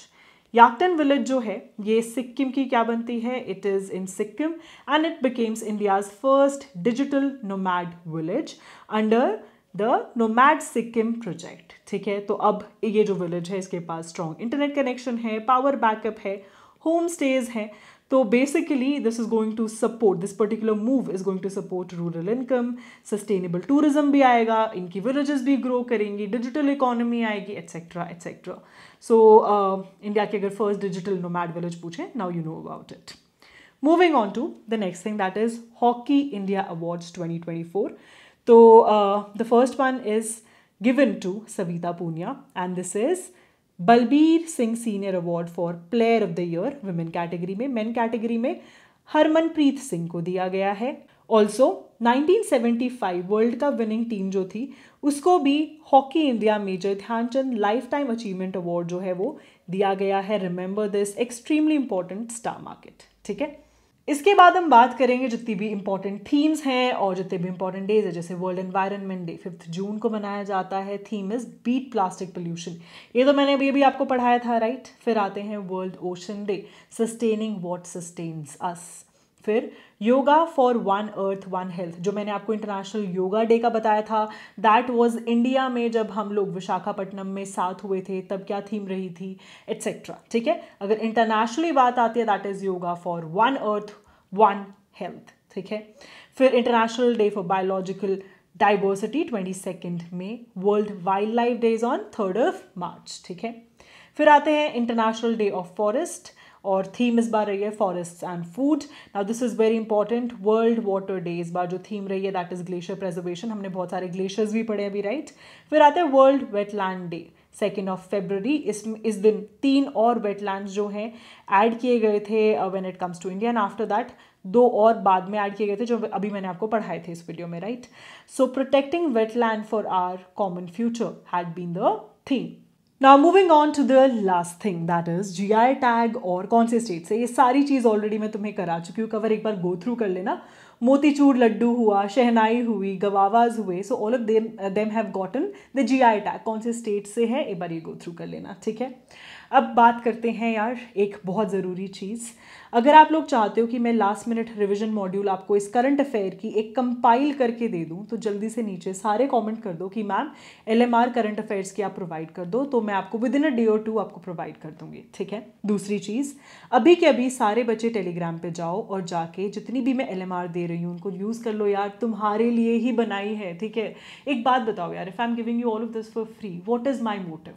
याकतिन विलेज जो है ये सिक्किम की क्या बनती है, it is in Sikkim and it becomes India's first digital nomad village under the nomad Sikkim project. ठीक है, तो अब ये जो विलेज है इसके पास स्ट्रॉन्ग इंटरनेट कनेक्शन है, पावर बैकअप है, होम स्टेज हैं। तो basically this is going to support, this particular move is going to support rural income, sustainable tourism भी आएगा, इनकी विलेजेस भी ग्रो करेंगी, डिजिटल इकोनॉमी आएगी, एट्सेट्रा एट्सेट्रा। सो इंडिया के अगर फर्स्ट डिजिटल नोमैड विलेज पूछें, now you know about it. Moving on to the next thing that is hockey India awards 2024। तो the first one is given to Savita Punia and this is Balbir Singh senior award for player of the year women category में। मेन कैटेगरी में हरमनप्रीत सिंह को दिया गया है। Also 1975 world cup winning team जो थी उसको भी hockey India major Dhyan Chand lifetime achievement award जो है वो दिया गया है। Remember this, extremely important star market. ठीक है, इसके बाद हम बात करेंगे जितनी भी इंपॉर्टेंट थीम्स हैं और जितने भी इंपॉर्टेंट डेज है, जैसे वर्ल्ड एनवायरनमेंट डे 5 जून को मनाया जाता है। Theme is beat plastic pollution, ये तो मैंने अभी आपको पढ़ाया था, राइट। फिर आते हैं world ocean day, sustaining what sustains us. फिर योगा फॉर 1 अर्थ 1 हेल्थ, जो मैंने आपको इंटरनेशनल योगा डे का बताया था, दैट वाज इंडिया में जब हम लोग विशाखापट्टनम में साथ हुए थे तब क्या थीम रही थी, एट्सेट्रा। ठीक है, अगर इंटरनेशनली बात आती है that is yoga for 1 earth 1 health. ठीक है, फिर international day for biological diversity 22 में, world wild life days on 3 मार्च। ठीक है, फिर आते हैं इंटरनेशनल डे ऑफ फॉरेस्ट और थीम इस बार रही है forests and food. Now this is very important. World water day इस बार जो थीम रही है दैट इज ग्लेशियर प्रिजर्वेशन, हमने बहुत सारे ग्लेशियर्स भी पढ़े अभी, राइट। फिर आते हैं वर्ल्ड वेटलैंड डे 2 फरवरी। इस दिन 3 और वेटलैंड्स जो हैं ऐड किए गए थे when it comes to India and after that 2 और बाद में ऐड किए गए थे जो अभी मैंने आपको पढ़ाए थे इस वीडियो में, right. So protecting wetland for our common future had been the theme. Now moving on to the last thing that is GI tag और कौन से स्टेट से, ये सारी चीज़ ऑलरेडी मैं तुम्हें करा चुकी हूँ कवर, एक बार गो थ्रू कर लेना। मोतीचूर लड्डू हुआ, शहनाई हुई, गवावाज हुए, सो all of them have gotten the GI tag. कौन से स्टेट से है एक बार ये गो थ्रू कर लेना। ठीक है, अब बात करते हैं यार एक बहुत ज़रूरी चीज़। अगर आप लोग चाहते हो कि मैं लास्ट मिनट रिवीजन मॉड्यूल आपको इस करंट अफेयर की एक कंपाइल करके दे दूं, तो जल्दी से नीचे सारे कमेंट कर दो कि मैम LMR करंट अफेयर्स की आप प्रोवाइड कर दो, तो मैं आपको विद इन अ डे और 2 आपको प्रोवाइड कर दूंगी, ठीक है। दूसरी चीज़, अभी के अभी सारे बच्चे टेलीग्राम पे जाओ और जाके जितनी भी मैं LMR दे रही हूँ उनको यूज़ कर लो यार, तुम्हारे लिए ही बनाई है, ठीक है। एक बात बताओ यार, if I am giving you all of this for free, what is my motive?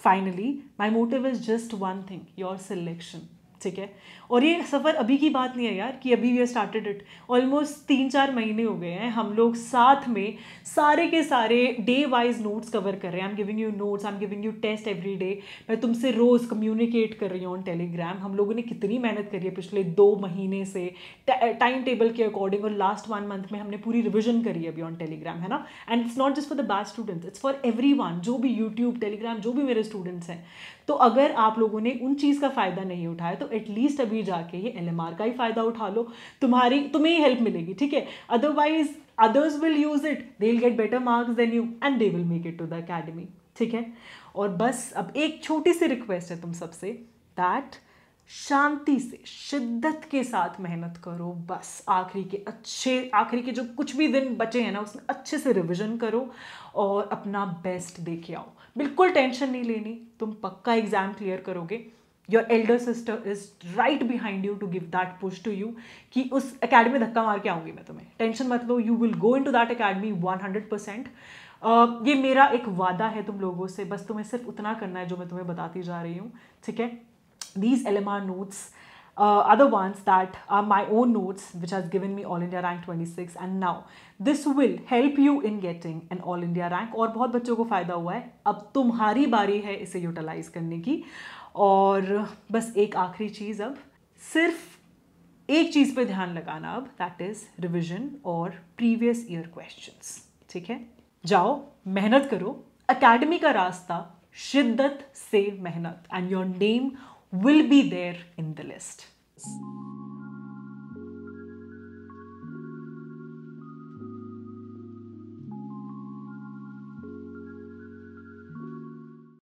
Finally my motive is just one thing, your selection, ठीक है। और ये सफ़र अभी की बात नहीं है यार कि अभी वी स्टार्टेड इट, ऑलमोस्ट 3-4 महीने हो गए हैं हम लोग साथ में सारे के सारे डे वाइज नोट्स कवर कर रहे हैं। I am giving you notes, I am giving you test every day. मैं तुमसे रोज़ कम्युनिकेट कर रही हूँ ऑन टेलीग्राम। हम लोगों ने कितनी मेहनत करी है पिछले 2 महीने से टाइम टेबल के अकॉर्डिंग, और लास्ट 1 मंथ में हमने पूरी रिविजन करी है अभी ऑन टेलीग्राम, है ना। And it's not just for the batch students, it's for every one, जो भी यूट्यूब टेलीग्राम जो भी मेरे स्टूडेंट्स हैं। तो अगर आप लोगों ने उन चीज़ का फ़ायदा नहीं उठाया तो एटलीस्ट अभी जाके ये LMR का ही फ़ायदा उठा लो, तुम्हें ही हेल्प मिलेगी, ठीक है। Otherwise others will use it, they'll get better marks than you and they will make it to the academy, ठीक है। और बस अब एक छोटी सी रिक्वेस्ट है तुम सबसे, दैट शांति से शिद्दत के साथ मेहनत करो। बस आखिरी के जो कुछ भी दिन बचे हैं ना, उसमें अच्छे से रिवीजन करो और अपना बेस्ट दे के आओ। बिल्कुल टेंशन नहीं लेनी, तुम पक्का एग्जाम क्लियर करोगे। Your elder sister is right behind you to give that push to you कि उस अकेडमी धक्का मार के आऊँगी मैं तुम्हें, टेंशन मत लो, you will go into that academy 100%। ये मेरा एक वादा है तुम लोगों से, बस तुम्हें सिर्फ उतना करना है जो मैं तुम्हें बताती जा रही हूँ, ठीक है। These LMR notes are the ones that are my own notes which has given me All India Rank 26, and now this will help you in getting an All India Rank। और बहुत बच्चों को फ़ायदा हुआ है, अब तुम्हारी बारी है इसे यूटिलाइज करने की। और बस एक आखिरी चीज़, अब सिर्फ एक चीज़ पे ध्यान लगाना अब, दैट इज़ रिविजन और प्रीवियस ईयर क्वेश्चंस, ठीक है। जाओ मेहनत करो, अकेडमी का रास्ता शिद्दत से मेहनत, and your name will be there in the list.